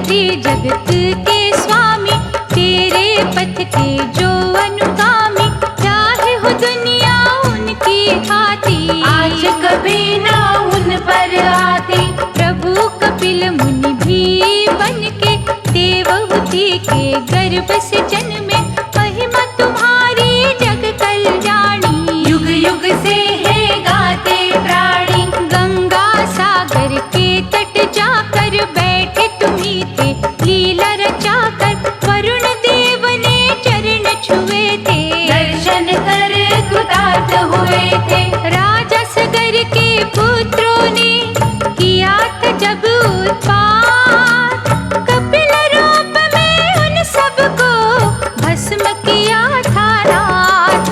थे जगत के स्वामी, तेरे पथ के जो अनुगामी, चाहे हो दुनिया उनकी खाती, आज कभी ना उन पर आती। प्रभु कपिल मुनि भी बन के देवहूति के गर्भ से जन्मे, महिमा तुम्हारी जग कल्याणी, युग युग से है गाते प्राणी। गंगा सागर के तट जाकर बैठे तुम्ही थे लीला रचाकर, वरुण देव ने चरण छुए थे, दर्शन कर कृतार्थ हुए थे। राजा सगर के पुत्रों ने किया था जब उत्पात, कपिल रूप में उन सबको भस्म किया था रात।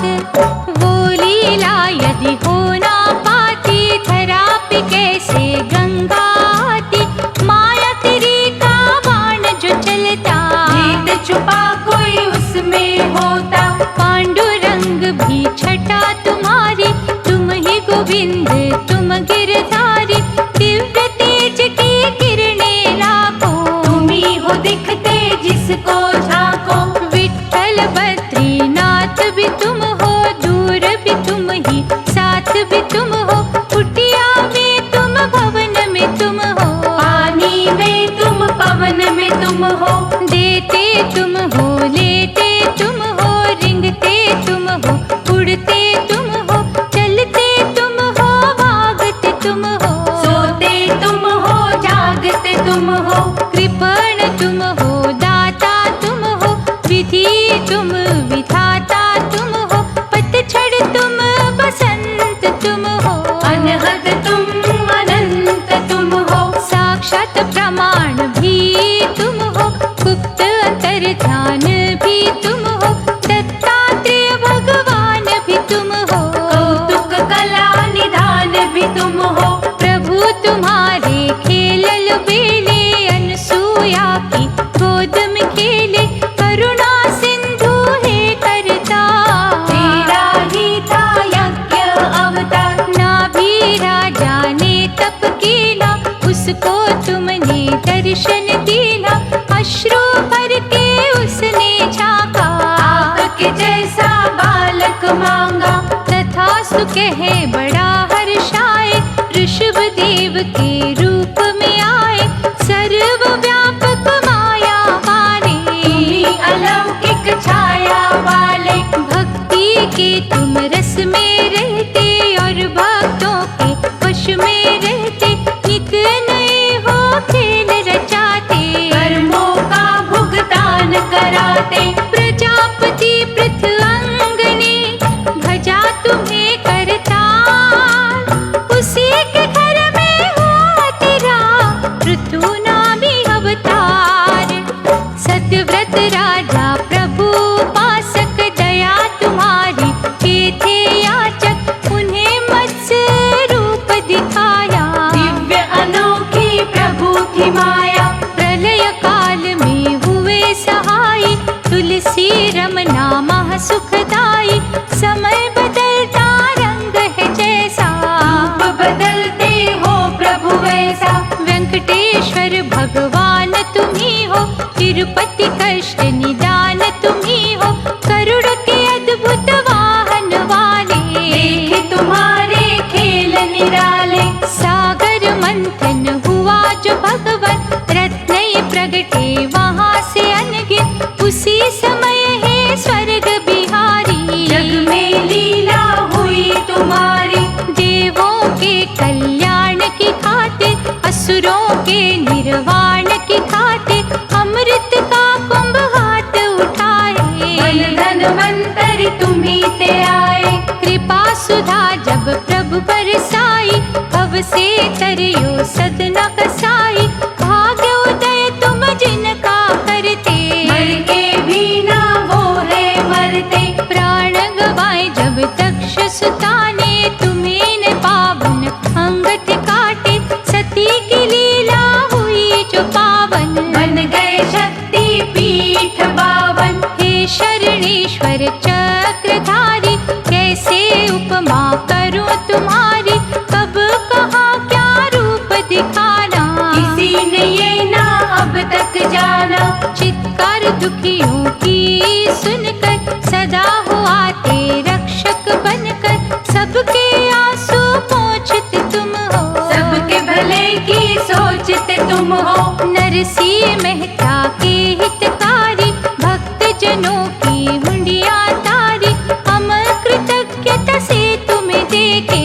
वो लीला यदि हो ना पाती, धरा पे कैसे गंगा आती। माया तेरी का बाण जो चलता, भेद छुपा कोई उसमें होता। पांडुरंग भी छटा तुम्हारी, तुम ही गोविंद तुम गिरधारी। दिव्य तेज की किरणें लाखों, तुम ही हो दिखते जिसको झांको। विठ्ठल बद्रीनाथ भी तुम हो, दूर भी तुम ही, साथ भी तुम हो। कुटिया में तुम, भवन में तुम हो, पानी में तुम, पवन में तुम हो। देते तुम हो, लेते तुम हो, रिंगते तुम हो, उड़ते तुम हो, चलते तुम हो, भागते तुम हो, सोते तुम हो, जागते तुम हो। कृपण तुम हो, दाता तुम हो, विधि तुम विधाता तुम हो। पतझड़ तुम, बसंत तुम हो, अनहद तुम, अनंत तुम हो। साक्षात प्रमाण भी तुम हो, गुप्त अंतर्ध्यान भी तुम हो। दत्तात्रेय भगवान भी तुम हो, कौतुक कला निधान भी तुम हो। प्रभु तुम्हारे खेलल बेले, अनसुया की गोद में खेले। करुणा सिंधु है करता, तेरा ही था यज्ञ अवतार। नाभि राजा ने तप किया, उसको तुमने दर्शन दिया। अश्रु भर के उसने झांका, आपके जैसा बालक मांगा। तथास्तु कहे बड़ा हर्षाए, ऋषभ देव के रूप में आए। सर्वव्यापक माया वाले, तुम्ही अलौकिक छाया वाले। भक्ति के तुम रस में रहते, और भक्तों के वश में रहते। नित नए हो खेल रचाते, कर्मों का भुगतान कराते। प्रजापति पृथ्वी भजा तुम्हें करतार, उसी के घर में हुआ तेरा पृथुनामी अवतार। सत्यव्रत राजा प्रभु पासक, दया तुम्हारी के थे याचक। उन्हें मत्स्य रूप दिखाया, दिव्य अनोखी प्रभु की माया। प्रलय काल में हुए सहाय, तुलसी रमना महा सुखदाई। समय बदलता रंग है जैसा, रूप बदलते हो प्रभु वैसा। वेंकटेश्वर भगवान तुम्ही हो, तिरुपति कष्ट निदान तुम्ही हो। गरुड़ के अद्भुत वाहन वाले, देखे तुम्हारे खेल निराले। सागर मंथन हुआ जो भगवन, रत्न प्रगटे वहाँ से अनगिन। उसी समय है स्वर्ग बिहारी, जग में लीला हुई तुम्हारी। देवों के कल्याण की खातिर, असुरों के निर्वाण की खातिर। अमृत का कुंभ हाथ उठाए, धनवंतरि तुम्ही ते आए। कृपा सुधा जब प्रभु बरसाई, भव से तरियो सदना कसाई। भाग्य उदय तुम जिनका करते, मर के भी ना वो है मरते। प्राण गवाए जब दक्ष सुता ने, तुम्हें न पावन अंगत काटे। सती की लीला हुई जो पावन, बन गए शक्ति पीठ बावन। हे शरणेश्वर चक्रधारी, कैसे उपमा करूं तुम्हारी। कब कहाँ क्या रूप दिखाना, किसी ने ये ना अब तक दुखियों की सुनकर सदा हो आते रक्षक बनकर, सबके आंसू पोंछते तुम हो, सबके भले की सोचते तुम हो। नरसिंह मेहता के हितकारी, भक्त जनों की हुंडियां तारी, अमर कृतज्ञता से तुम्हें देखे,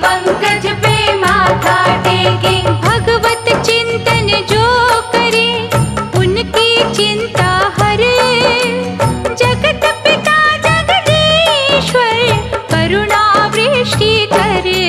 पंकज पे माथा टेके। भगवत चिंतन जो करे उनकी चिंता हरे, जगत पिता जगदीश्वर करुणा वृष्टि करे।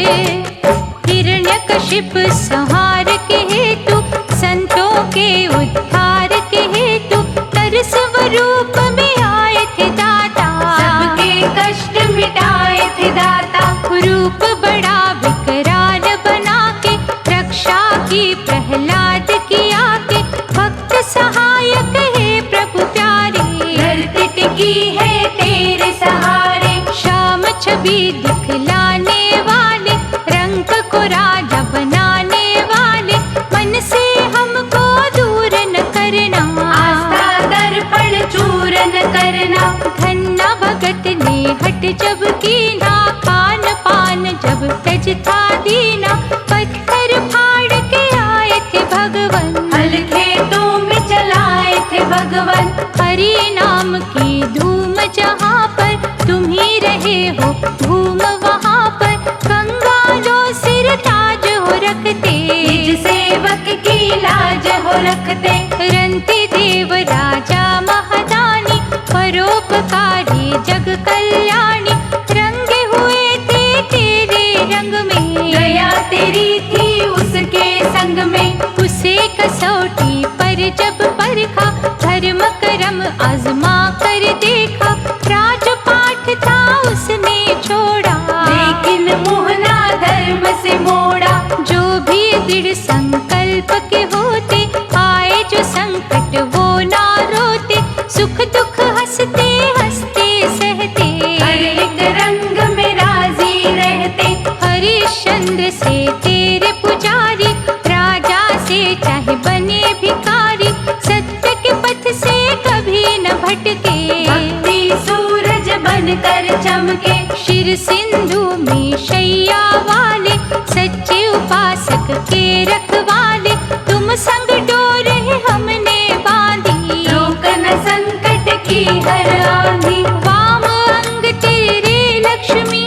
हिरण्यकशिप संहार के हेतु, संतों के उद्धार के हेतु, नर स्वरूप में आए थे दाता, सबके कष्ट मिटाए थे दाता। रूप बड़ा विकराल बना के, रक्षा की प्रहलाद की आके, भक्त सहायक है प्रभु प्यारे, धरती टिकी है तेरे सहारे। श्याम छवि दिखलाने वाले, रंग को राजा बनाने वाले, मन से हमको दूर न करना, आस्था दर्पण चूरन करना। धन्ना भगत ने हट जब कीना, खान पान जब तज था दीना, पत्थर फाड़ के आए थे भगवन, हल खेतों में चलाए थे भगवन। हरि नाम की धूम जहाँ पर, तुम ही रहे हो धूम वहाँ पर, गंगा लो सिर ताज हो रखते, निज सेवक की लाज हो रखते। रंती देव राजा महादानी, परोपकारी जग कल्याणी, रंगे हुए थे तेरे रंग में, गया तेरी थी उसके संग में। उसे कसौटी पर जब परखा, धर्म करम आजमा कर देखा, राजपाठ था उसने छोड़ा, लेकिन मोहना धर्म से मोड़ा। जो भी दृढ़ संकल्प के होते, आए जो संकट वो ना रोते, सुख दुख हंसते हंसते सहते, हर एक रंग में राजी रहते। हरिश्चंद्र से तेरे पुजारी, राजा से चाहे बने भिखारी, सत्य के पथ से कभी न भटके, भक्ति सूरज बनकर चमके। शिर सिंधु में शैया वाले, सच्चे उपासक के रखवाले, तुम संग डोर हमने बांधी, रोकन संकट की हर आंधी। वाम अंग तेरे लक्ष्मी,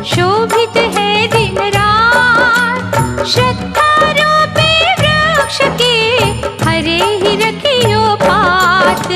शोभित है दिन रात, श्रद्धा रूपी वृक्ष के हरे ही रखियो बात।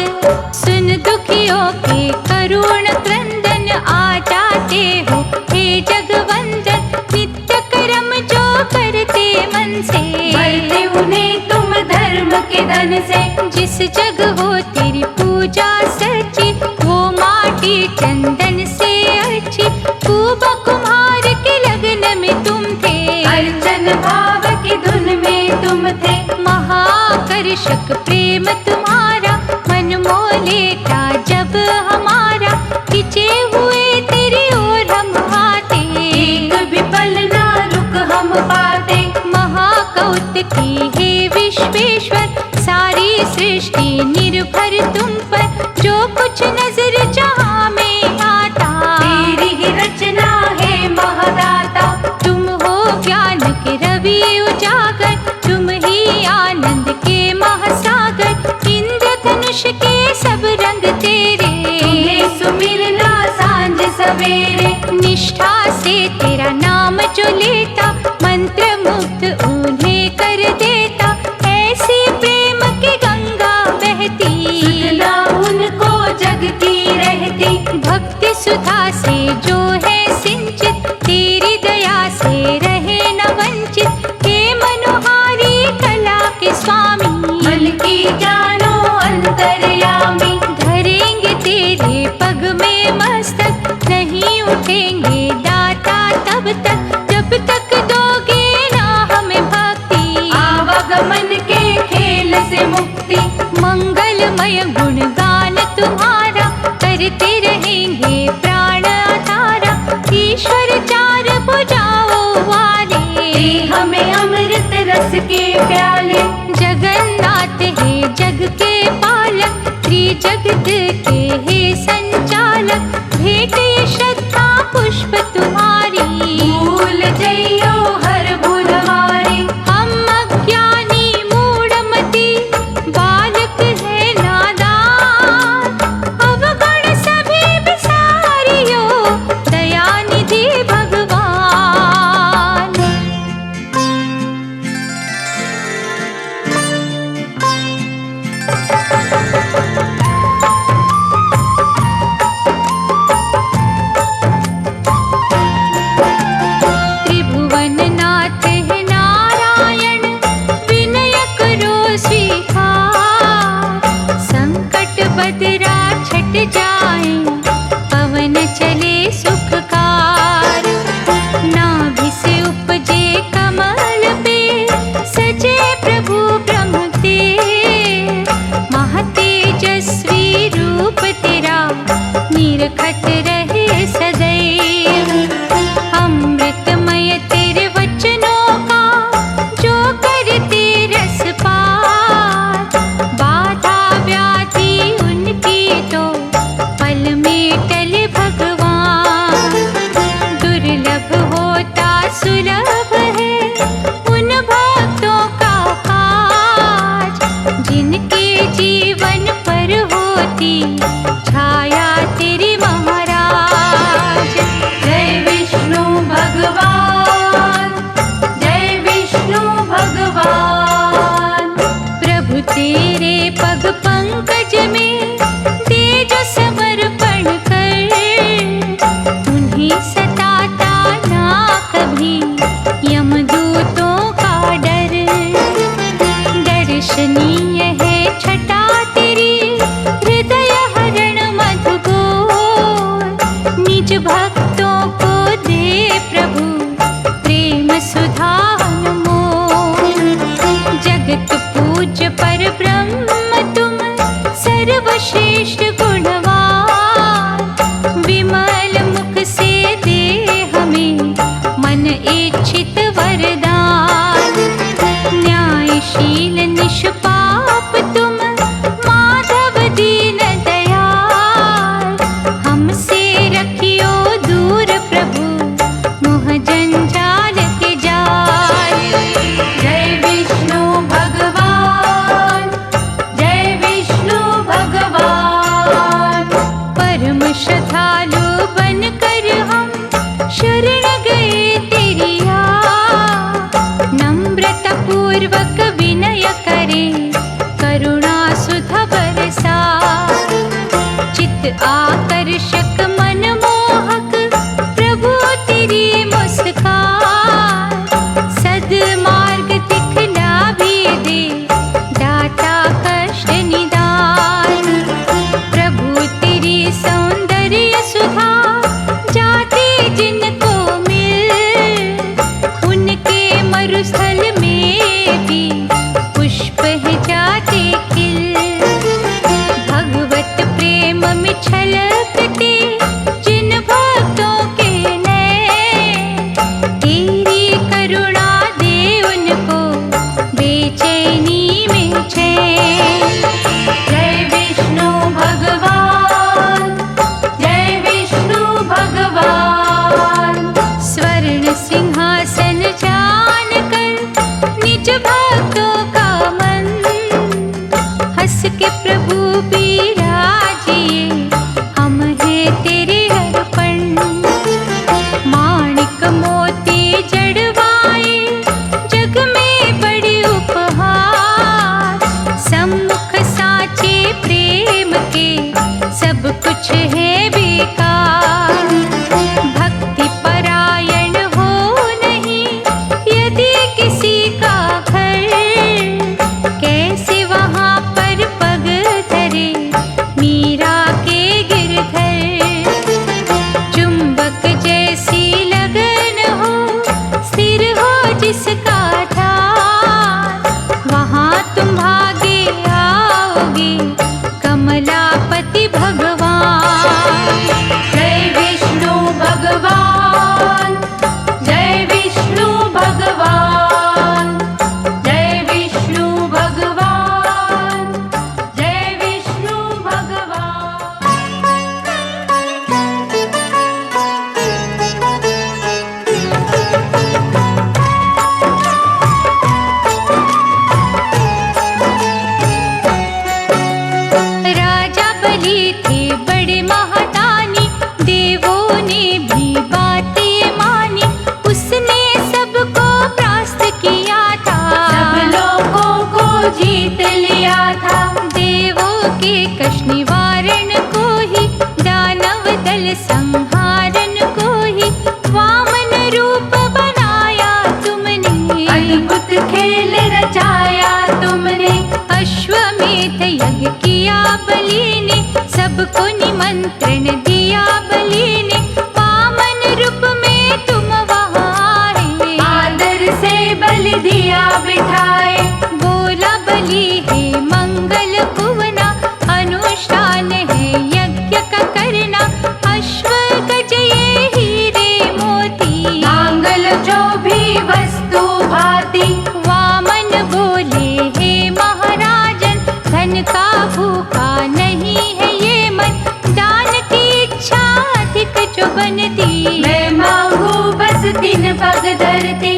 सुन दुखियों के करुण क्रंदन, आ जाते हो हे जगवंदन, नित्य कर्म जो करते मन से, भरते उन्हें तुम धर्म के धन से। जिस जग हो तेरी पूजा सच्ची, वो माटी चंदन से अच्छी, खूब कुम्हार के लगन में तुम थे, अर्चन भाव की धुन में तुम थे। महाकर्षक प्रेम तुम्हारा, मन मोह लेता जब हमारा, खिंचे हुए तेरी ओर हम आते, एक भी पल ना रुक हम पाते। महाकौतुकी हे विश्वेश्वर, सारी सृष्टि निर्भर तुम पर, जो कुछ नजर जहाँ में आता, तेरी ही रचना है महादाता। तुम हो ज्ञान के रवि उजागर, तुम ही आनंद के महासागर, इंद्रधनुष के सब रंग तेरे, तुम्हें सुमिरना सांझ सवेरे। निष्ठा से तेरा नाम जो लेता, मंत्र मुग्ध उन्हें कर देता, ऐसी प्रेम की गंगा बहती, सुधना उनको जग की रहती। भक्ति सुधा से जो है सिंचित, तेरी दया से रहे न वंचित, हे मनोहारी कला के स्वामी, मन की जानो अंतर्यामी। धरेंगे तेरे पग में मस्तक, नहीं उठेंगे दाता तब तक, जब तक दोगे ना हमें भक्ति, आवागमन के खेल से मुक्ति। मंगलमय गुणगान तुम्हारा, करते रहेंगे प्राण आधार, निरखत रहे सदैव। अमृतमय तेरे वचनों का जो करते रस पार। बाधा व्याधि उनकी तो पल में टले भगवान। दुर्लभ होता सुलभ है उन भक्तों का काज, जिनके जीवन पर होती छाया तेरी महाराज। जय विष्णु भगवान, जय विष्णु भगवान। प्रभु तेरे पग पंकज में दे जो समर्पण कर। उन्हीं सताता ना कभी यमदूतों का डर। दर्शनीय है छटा तेरी हृदय हरण मधुगोर। निज भक्तों को दे प्रभु प्रेम सुधा अनमोल। जगत पूज्य पर ब्रह्म तुम सर्वश्रेष्ठ गुणवान। विमल मुख से दे हमें मन इच्छित वरदान। न्यायशील निष्पाप तुम माधव दीन दयाल। हमसे रखियो दूर प्रभु मोह जंजाल के जाल। जय विष्णु भगवान, जय विष्णु भगवान। परम श्रद्धालु बनकर हम शरण गए तेरिया। नम्रता पूर्वक विनय करे करुणा सुधा बरसा। चित आकर्षक मनमोहक प्रभु तेरी मुस्कान। सद्मार्ग दिखला भी दे दाता कष्ट निदान। प्रभु तेरी सौंदर्य सुधा जाते जिनको मिल। उनके मरुस्थल में भी पुष्प है जाते खिल। भगवत प्रेम में छलकते जिन भक्तों के नैन। तेरी करुणा दे उनको बेचैनी में चैन। जय विष्णु भगवान, जय विष्णु भगवान। स्वर्ण सिंहासन जान कर निज भक्तों का मन। हंस के प्रभु बिराजिए हम हैं तेरे अर्पण। माणिक मोती जड़वाए जग में बड़े उपहार। सम्मुख साचे प्रेम के सब कुछ है बेकार। भक्ति परायण हो नहीं यदि किसी का घर। कैसे वहाँ पर पग धरे मीरा के गिरधर। चुंबक जैसी लगन हो स्थिर हो जिसका ध्यान। वहाँ तुम भागे आओगे कमलापति भगवान। जय विष्णु भगवान, जय विष्णु भगवान। जय विष्णु भगवान, जय विष्णु भगवान। राजा बलि थे बड़े महादानी। देवों ने भी बातें मानी। उसने सबको परास्त किया था। सब लोगों को जीत लिया था। देवों के कष्ट निवारण को ही दानव दल संहारण को ही वामन रूप बनाया तुमने। अद्भुत खेल रचाया तुमने। अश्वमेध यज्ञ किया बलि ने। सबको निमंत्रण दिया बलि ने। वामन रूप में तुम वहाँ आए। आदर से बलि दिया बिठाए। बोला बलि है मंगल भुवना। अनुष्ठान है यज्ञ का करना। अधिक जो बनती। मैं मांगू बस 3 पग धरते।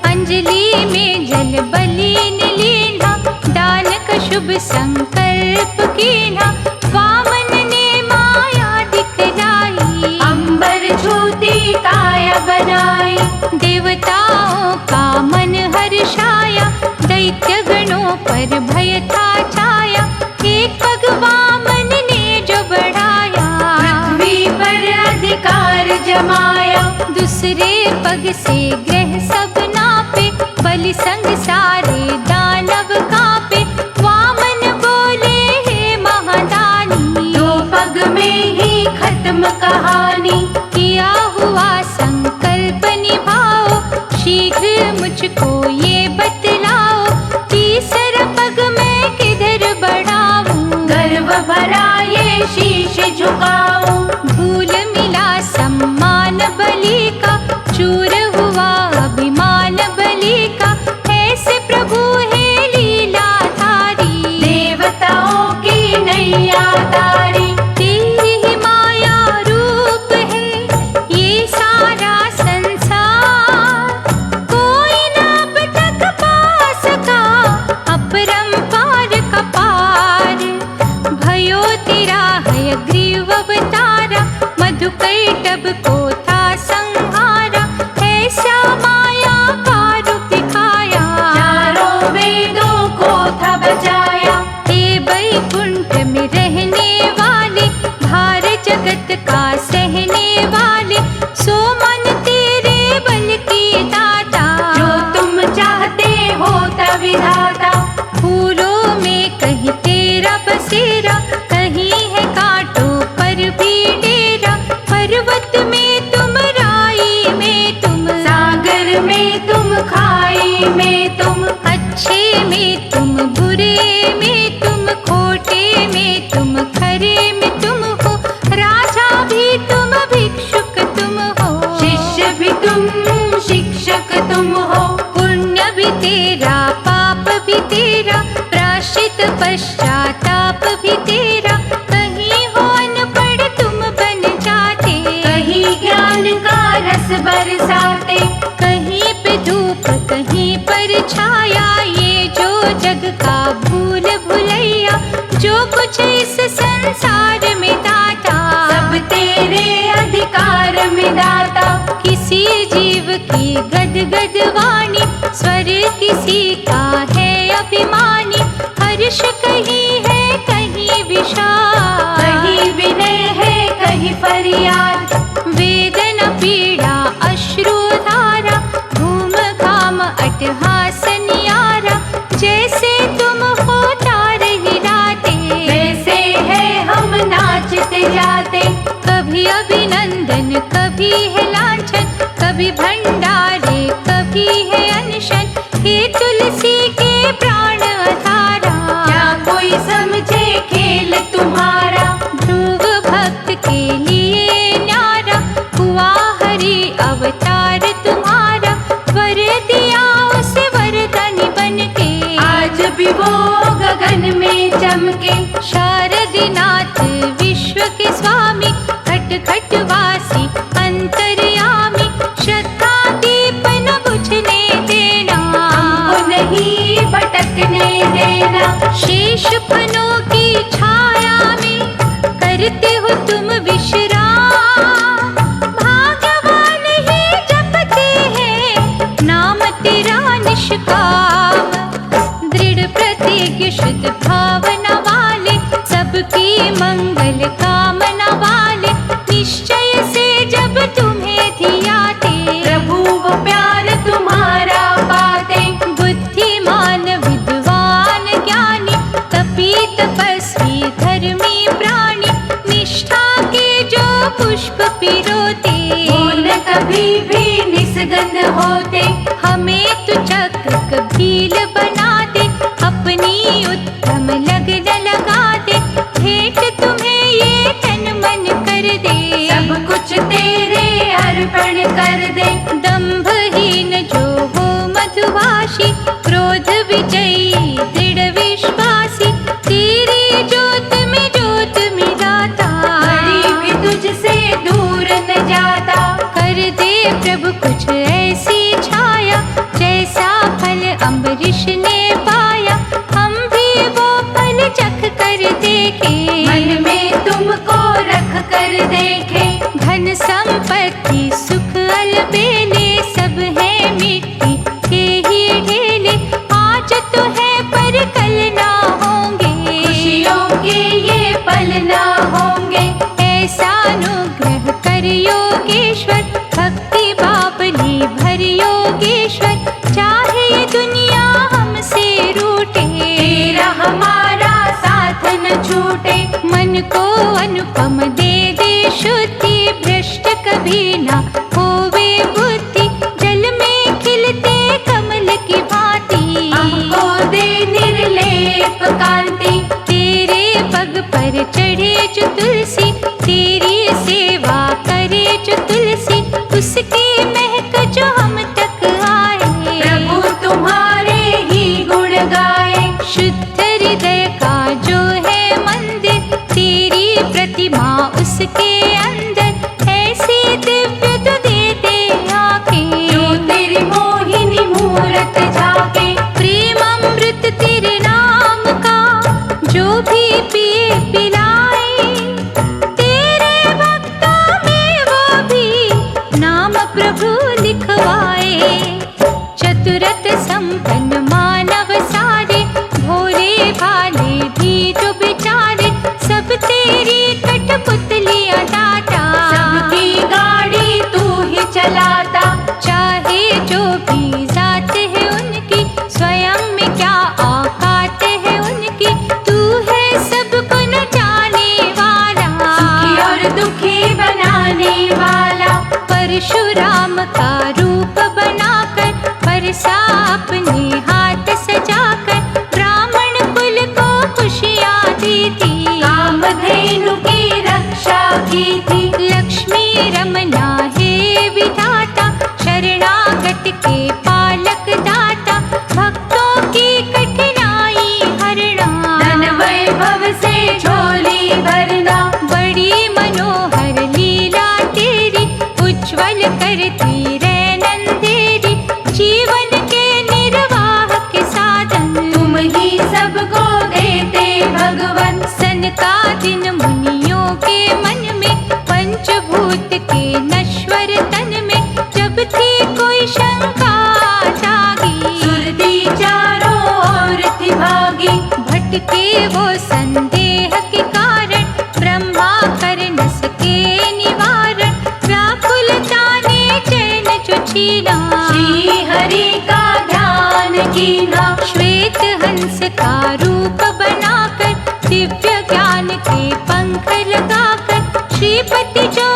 अंजलि में जल बलीन लीना, दान का शुभ संकल्प कीना। वामन ने माया दिखलाई, अंबर छूती काया बनाई। देवताओं का मन हर्षाया, दैत्य गणों पर भय था छाया। एक पग वामन ने जो बढ़ाया, पृथ्वी पर अधिकार जमाया। दूसरे पग से ग्रह सब नापे, बलि संग सारे दानव कांपे। वामन बोले हे महादानी, 2 पग में ही खत्म कहानी। किया हुआ संकल्प निभाओ, शीघ्र मुझको ये बतलाओ। तीसरा पग मैं किधर बढ़ाऊं, गर्व भरा ये शीश झुकाऊं। भूल मिला सम्मान बलि का, चूर हुआ अभिमान बलि का। ऐसे प्रभु है लीलाधारी, देवताओं की नैया तारी। तेरी ही माया रूप है ये सारा संसार, कोई न अब तक पा सका अपरंपार का पार। भयो तेरा हयग्रीव अवतारा, मधुकैटभ को था संहारा। ऐसा माया का रूप दिखाया, चारों वेदों को था बचाया। हे वैकुंठ में रहने वाले, भार जगत का सहने वाले। सो मन तेरे बल की दाता, जो तुम चाहते होता विधाता। फूलों में कहीं तेरा बसेरा, कहीं है कांटों पर भी डेरा। पर्वत में तुम, राई में तुम, सागर में तुम, खाई में तुम। अच्छे में तुम, बुरे में तुम, खोटे में तुम, खरे में तुम हो। राजा भी तुम, भिक्षुक तुम हो, शिष्य भी तुम, शिक्षक तुम हो। पुण्य भी तेरा, पाप भी तेरा, प्रायश्चित पश्चाताप भी तेरा। कहीं हो अनपढ़ तुम बन जाते, कहीं ज्ञान का रस बरसाते। कहीं पे धूप कहीं पर छाया, ये जो जग का भूल भुलैया। जो कुछ इस संसार में दाता, सब तेरे अधिकार में दाता। किसी जीव की गद गद वाणी, स्वर किसी का है अभिमानी। हर्ष कहीं है कहीं विषाद, कहीं विनय है कहीं फरियाद। वेदना पीड़ा अश्रु धारा, घूम घाम अट्टहास नियारा। जैसे तुम हो तार हिलाते, वैसे है हम नाचते जाते। कभी अभिनंदन कभी है लांछन, कभी भंडारे कभी है अनशन। हे तुलसी के प्राण आधारा, क्या कोई समझे खेल तुम्हारा। ध्रुव भक्त के लिए न्यारा, हुआ हरि अवतार तुम्हारा। वर दिया उसे वरदानी बन के, आज भी वो गगन में चमके। शारदीनाथ विश्व के स्वामी, घट घट वासी अंतर्यामी। श्रद्धा दीप न बुझने देना, हमको नहीं भटकने देना। शेष फनों की छाया में करते हो तुम विश्राम। भाग्यवान ही जपते हैं नाम तेरा निष्काम। दृढ़ प्रतिज्ञ शुद्ध भावना वाले, सबकी मंगल कामना वाले। निश्चय से जब तुम्हें धियाते, प्रभु वो प्यार तुम्हारा पाते। बुद्धिमान विद्वान ज्ञानी, तपी तपस्वी धर्मी प्राणी। निष्ठा के जो पुष्प पिरोते, वो न कभी भी निस्गंध होते। हमें तू चक्र कबील बना दे, अपनी उत्तम लगन लगा दे। भेंट तुम्हें ये तन मन कर दे, सब कुछ तेरे अर्पण कर दे। दंभहीन जो हो मधुभाषी, क्रोध विजयी दृढ़ विश्वासी। तेरी ज्योत में ज्योत मिलाता, बड़ी भी तुझसे दूर न जाता। कर दे प्रभु कुछ ऐसी छाया, जैसा फल अम्बरीश ने पाया, हम भी वो फल चख कर देखे, मन में तुमको रख कर देखे। धन संपत्ति सुख अलबेले, सब है मिट्टी के ही ढेले, आज तो है पर कल ना होंगे, खुशियों के ये पल ना होंगे। ऐसा अनुग्रह कर योगेश्वर, भक्ति बाबली भर योगेश्वर, चाहे ये दुनिया हमसे रूठे, तेरा हमारा साथ न छूटे। मन को अनुपम दे दे शुद्धि, भ्रष्ट कभी ना होवे बुद्धि, जल में खिलते कमल की भांति, हमको दे निर्लेप कांति। तेरे पग पर चढ़े जो तुलसी, तेरी सेवा करे जो तुलसी, उसकी महक जो हम तक आए, प्रभु तुम्हारे ही गुण गाए। शुद्ध हृदय का जो है मंदिर, तेरी प्रतिमा उसके अंदर, ऐसी दिव्य तो दे दे आंखें, जो तेरी मोहिनी मूरत झाके। प्रेम अमृत तेरे नाम का जो भी पिए पिलाए, तेरे भक्तों में वो भी नाम प्रभु लिखवाए। चतुरत संपन्न मानव सारे, भोले भाले भी जो बेचारे, सब तेरी कठपुतलियां डाटा, सबकी गाड़ी तू ही चलाता। चाहे जो भी जात है उनकी, स्वयं में क्या औकात है उनकी, तू है सबको न जाने वाला, सुखी और दुखी बनाने वाला। परशुराम का रूप बनाकर, बरसा अपने हाथ सजाकर, ब्राह्मण कुल को खुशियाँ दी थी, कामधेनु की रक्षा की थी। लक्ष्मी रमना हे विधाता, शरणागत के पालक दाता, भक्तों की कठिनाई हरना, धन वैभव से झोली भरना। बड़ी मनोहर लीला तेरी, उज्ज्वल करती रैन अंधेरी, जीवन के निर्वाह के साधन, तुम ही सबको देते भगवन। सनकादिक मुनियों के मन में, पंचभूत के नश्वर तन में, जब थी कोई शंका जागी, सुरती चारों ओर थी भागी। भटके वो संदेह के कारण, ब्रह्मा कर न सके निवारण, व्याकुलता ने चैन जो छीना, श्री हरि का ध्यान कीना। श्वेत हंस का रूप बनाकर, दिव्य ज्ञान के पंख लगाकर, श्रीपति जो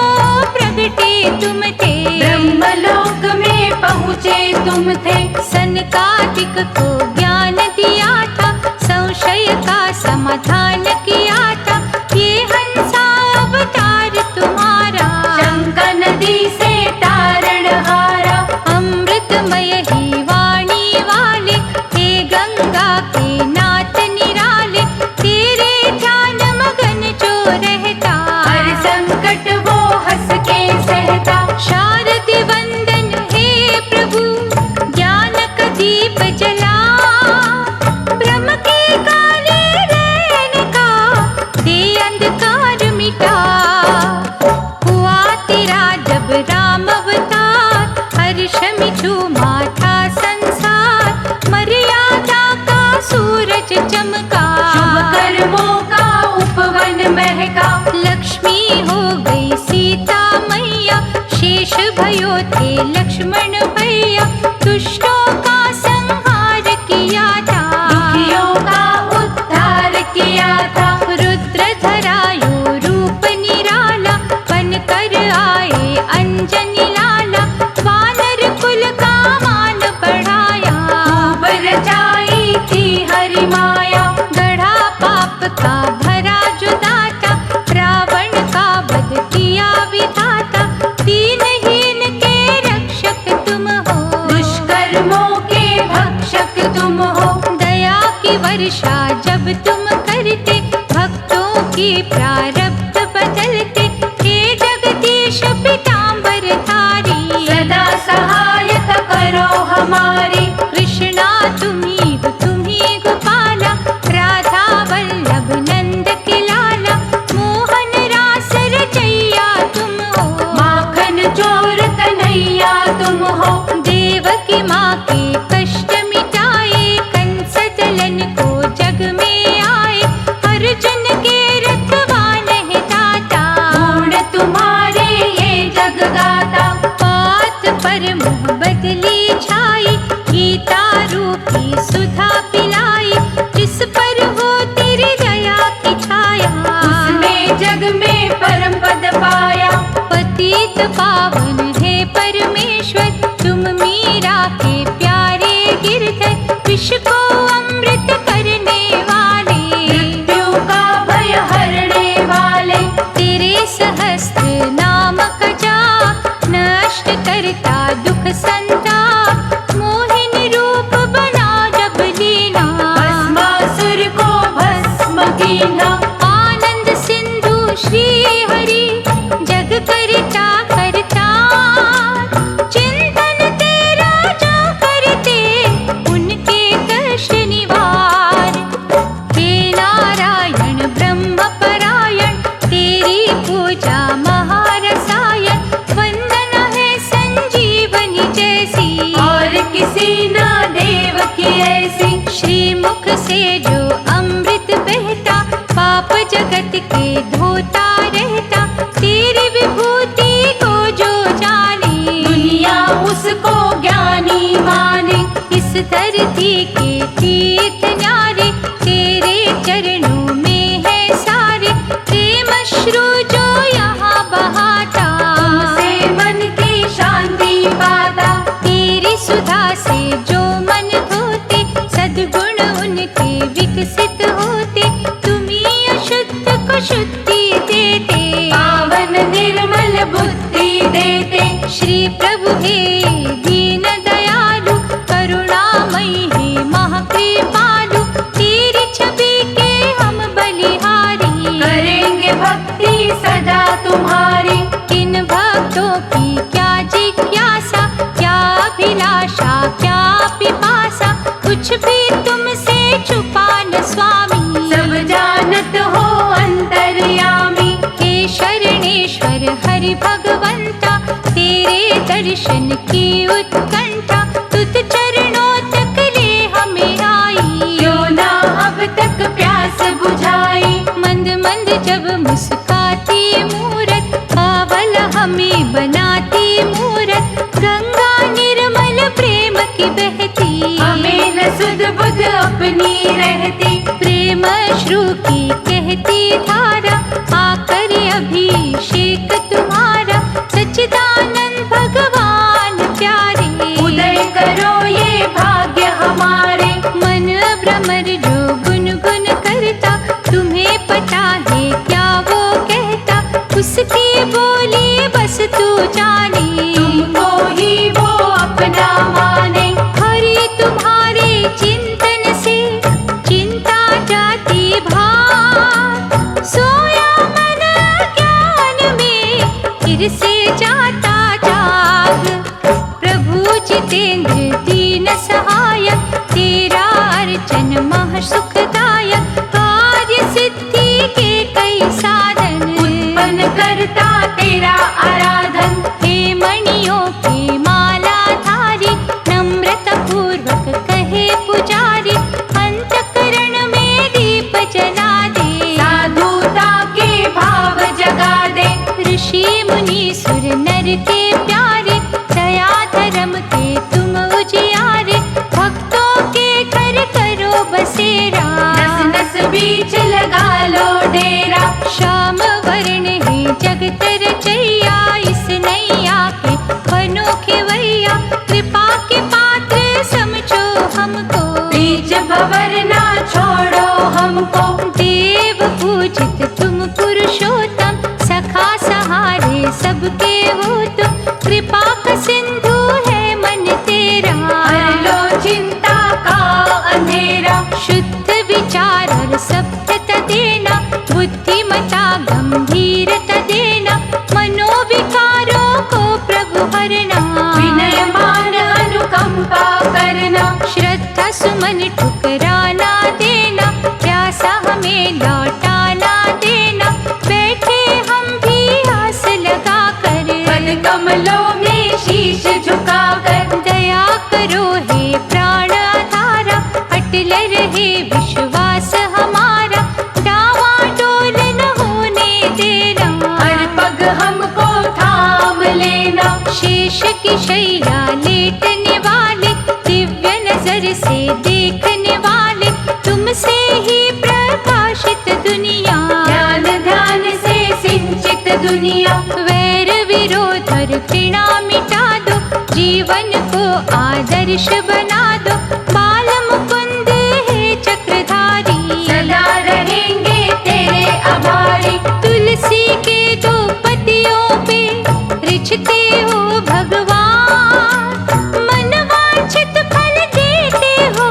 प्रगटे तुम थे, ब्रह्मलोक में पहुँचे तुम थे। सनकादिक को ज्ञान दिया था, संशय का समाधान किया था, ये हंसा अवतार तुम्हारा, शंका नदी से तारण हारा। अमृतमय ही वाणी वाले, हे गंगा के नाथ निराले, तेरे ध्यान मगन जो रहता, हर संकट वो हंस के सहता। शारदि वंदन हे प्रभु, ज्ञान का दीप जला, ब्रह्म के काले रैन का दे अंधकार मिटा। हुआ तेरा जब राम अवतार, हर्ष में झूमा था संसार, मर्यादा का सूरज चमका, शुभ कर्मों का उपवन महका। लक्ष्मी हो गई सीता मैया, शेष भयो थे लक्ष्मण भैया, दुष्टों का संहार किया था, दुखियों का उद्धार किया था। रुद्र धरायो रूप निराला, बन कर आए अंजनी लाला, वानर कुल का मान बढ़ाया, खूब रचाई थी हरि माया। गढ़ा पाप का भरा जो दाता, रावण का वध किया विधाता, दीनहीन के रक्षक तुम हो, दुष्कर्मों के भक्षक तुम हो। दया की वर्षा जब तुम करते, भक्तों की प्रारब्ध बदलते, हे जगदीश पतित पावन है परमेश्वर, तुम मीरा के प्यारे गिरधर, विश्व को अमृत करने वाले, मृत्यु का भय हरने वाले, तेरे सहस्त्र नाम का जाप नष्ट करता दुख संताप, मोहिनी रूप बना जब लीला, भस्मासुर को भस्म कीना, आनंद सिंधु श्री हरि जग करता करता, चिंतन तेरा जो करते उनके कष्ट निवार, हे नारायण ब्रह्म परायण, तेरी पूजा महारसायन, वंदन है संजीवनी जैसी, और किसी ना देव की ऐसी, श्री मुख से जो अमृत बहता, पाप जगत के धोता रहता, तेरी विभूति को जो जाने, दुनिया उसको ज्ञानी माने, इस धरती के तीर्थ न्यारे, तेरे चरणों में है सारे, प्रेम अश्रु जो यहाँ बहाता, तुमसे मन की शांति पाता, तेरी सुधा से जो मन धोते, सद्गुण उनके विकसित होते, तुम्ही अशुद्ध को शुद्धि देते, पावन निर्मल बुद्धि देते, श्री प्रभु हे दीन दयालु, करुणामयी हे महाकृपालु, तेरी छवि के हम बलिहारी, करेंगे भक्ति सदा तुम्हारी, किन भक्तों की क्या जिज्ञासा, क्या अभिलाषा क्या पिपासा, कुछ भी तुमसे छुपा न स्वामी, सब जानत हो अंतर्यामी, हे शरणेश्वर हरि भगवंता, तेरे दर्शन की उत्कंठा, तुझ चरणों तक ले हमें आई, क्यों ना अब तक प्यास बुझाई, मंद मंद जब मुस्काती मूरत, कावल हमें बनाती मूरत, गंगा निर्मल प्रेम की बहती, हमें न सुध बुध अपनी रहती, प्रेम अश्रु की कहती धारा, आकर अभिषेक तुम्हारा, सच्चिदानंद भगवान प्यारे, उदय करो ये भाग्य हमारे, मन भ्रमर जो गुनगुन करता, तुम्हें पता है क्या वो कहता, उसकी बोली बस तू जाने, तुमको ही वो अपना माने, हरि तुम्हारे चिंतन से चिंता जाती भाग, सोया मन ज्ञान में फिर से जाता जाग, प्रभु जितेंद्र दीन सहायक, तेरा अर्चन मह सुखदायक, कार्य सिद्धि के कई साधन उत्पन्न करता तेरा आराधन, हे मणियों की माला धारी, नम्रता पूर्वक कहे पुजारी, अंतकरण में दीप जला दे, साधुता के भाव जगा दे, ऋषि मुनि सुर नर के प्यारे, दया धर्म के तुम उजियारे, भक्तों के घर करो बसेरा, नस नस बीच लगा लो डेरा, श्याम वर्ण है जगत रचैया, इस नैया के बनो खेवैया, कृपा के पात्र समझो हमको, बीच भंवर ना छोड़ो हमको, देव पूजित तुम पुरुषोत्तम, सखा सहारे सबके हो तुम, कृपा का सिंधु है मन तेरा, हर लो चिंता का अंधेरा, शुद्ध विचार और सभ्यता देना, बुद्धिमता गंभीरता देना, मनोविकारों को प्रभु हरना, विनय मान अनुकंपा करना, श्रद्धा सुमन ठुकराना देना, प्यासा हमें लौटाना देना, बैठे हम भी आस लगा कर, पद कमलों में शीश झुका कर, दया करो हे प्राण आधारा, अटल रहे विश्वास हमारा, डावाडोल न होने देना, हर पग हमको थाम लेना, शेष की शैया लेटने वाले, दिव्य नजर से देखने वाले, तुमसे ही प्रकाशित दुनिया, ज्ञान ध्यान से सिंचित दुनिया, वैर विरोध और घृणा मिटा दो, जीवन को आदर्श बना दो। बाल मुकुंद है चक्रधारी, सदा रहेंगे तेरे आभारी। तुलसी के दो पत्तियों पे रिझते हो भगवान, मनवांछित फल देते हो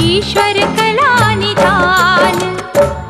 ईश्वर कला निधान।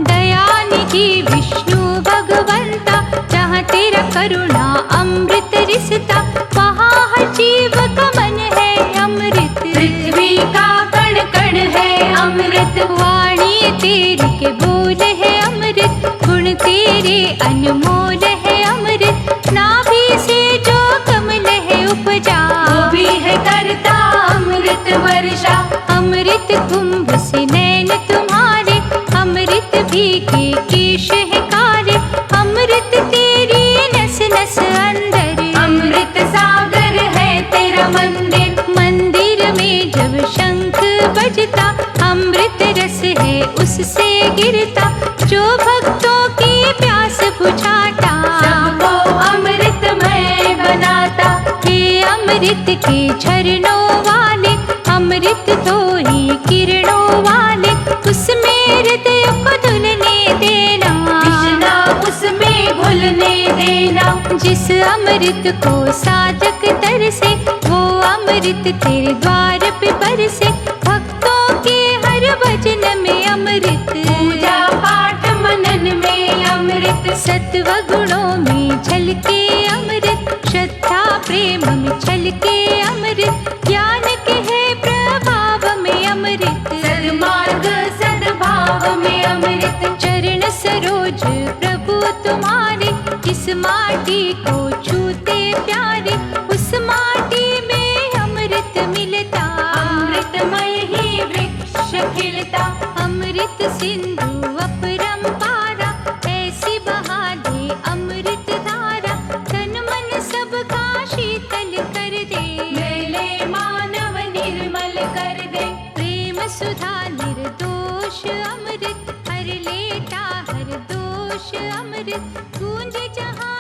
दयानिधि विष्णु भगवंता, जहाँ तेरा करुणा अमृत रिसता, वहाँ हर जीव का मन है अमृत। पृथ्वी का कण कण है अमृत, वाणी तेरी के बोल है अमृत। गुण तेरे अनमोल है अमृत, नाभि से जो कमल है उपजा, वो भी है करता अमृत वर्षा। अमृत कुंभ से नैन तुम्हारे, अमृत भीगे केश है काले। अमृत तेरी नस नस अंदर, अमृत सागर है तेरा मंदिर। मंदिर में जब शंख बजता, अमृत रस है उससे गिरता। जो भक्तों की प्यास बुझाता, सबको अमृतमय बनाता। हे अमृत के झरनों वाले, अमृत तो ही किरणों वाले, उसमें हृदय को धुलने देना, कृष्णा उसमें घुलने देना। जिस अमृत को साधक तरसे, वो अमृत तेरे द्वार पे बरसे। भक्तों के हर भजन में अमृत, पूजा पाठ मनन में अमृत। सत्व गुणों में झलके अमृत, श्रद्धा प्रेम में छलके अमृत। ज्ञान के है प्रभाव में अमृत, सन्मार्ग सद्भाव में अमृत। चरण सरोज प्रभु तुम्हारे, जिस माटी को छूते प्यारे, उस माटी में अमृत मिलता। अमृतमय ही वृक्ष खिलता, अमृत सिंधु अपरंपारा। ऐसी बहा दे अमृत धारा, तन मन सबका शीतल कर दे। मेले मानव निर्मल कर दे, प्रेम सुधा निर्दोष अमृत। हर लेता हर दोष अमृत, गूंज जहाँ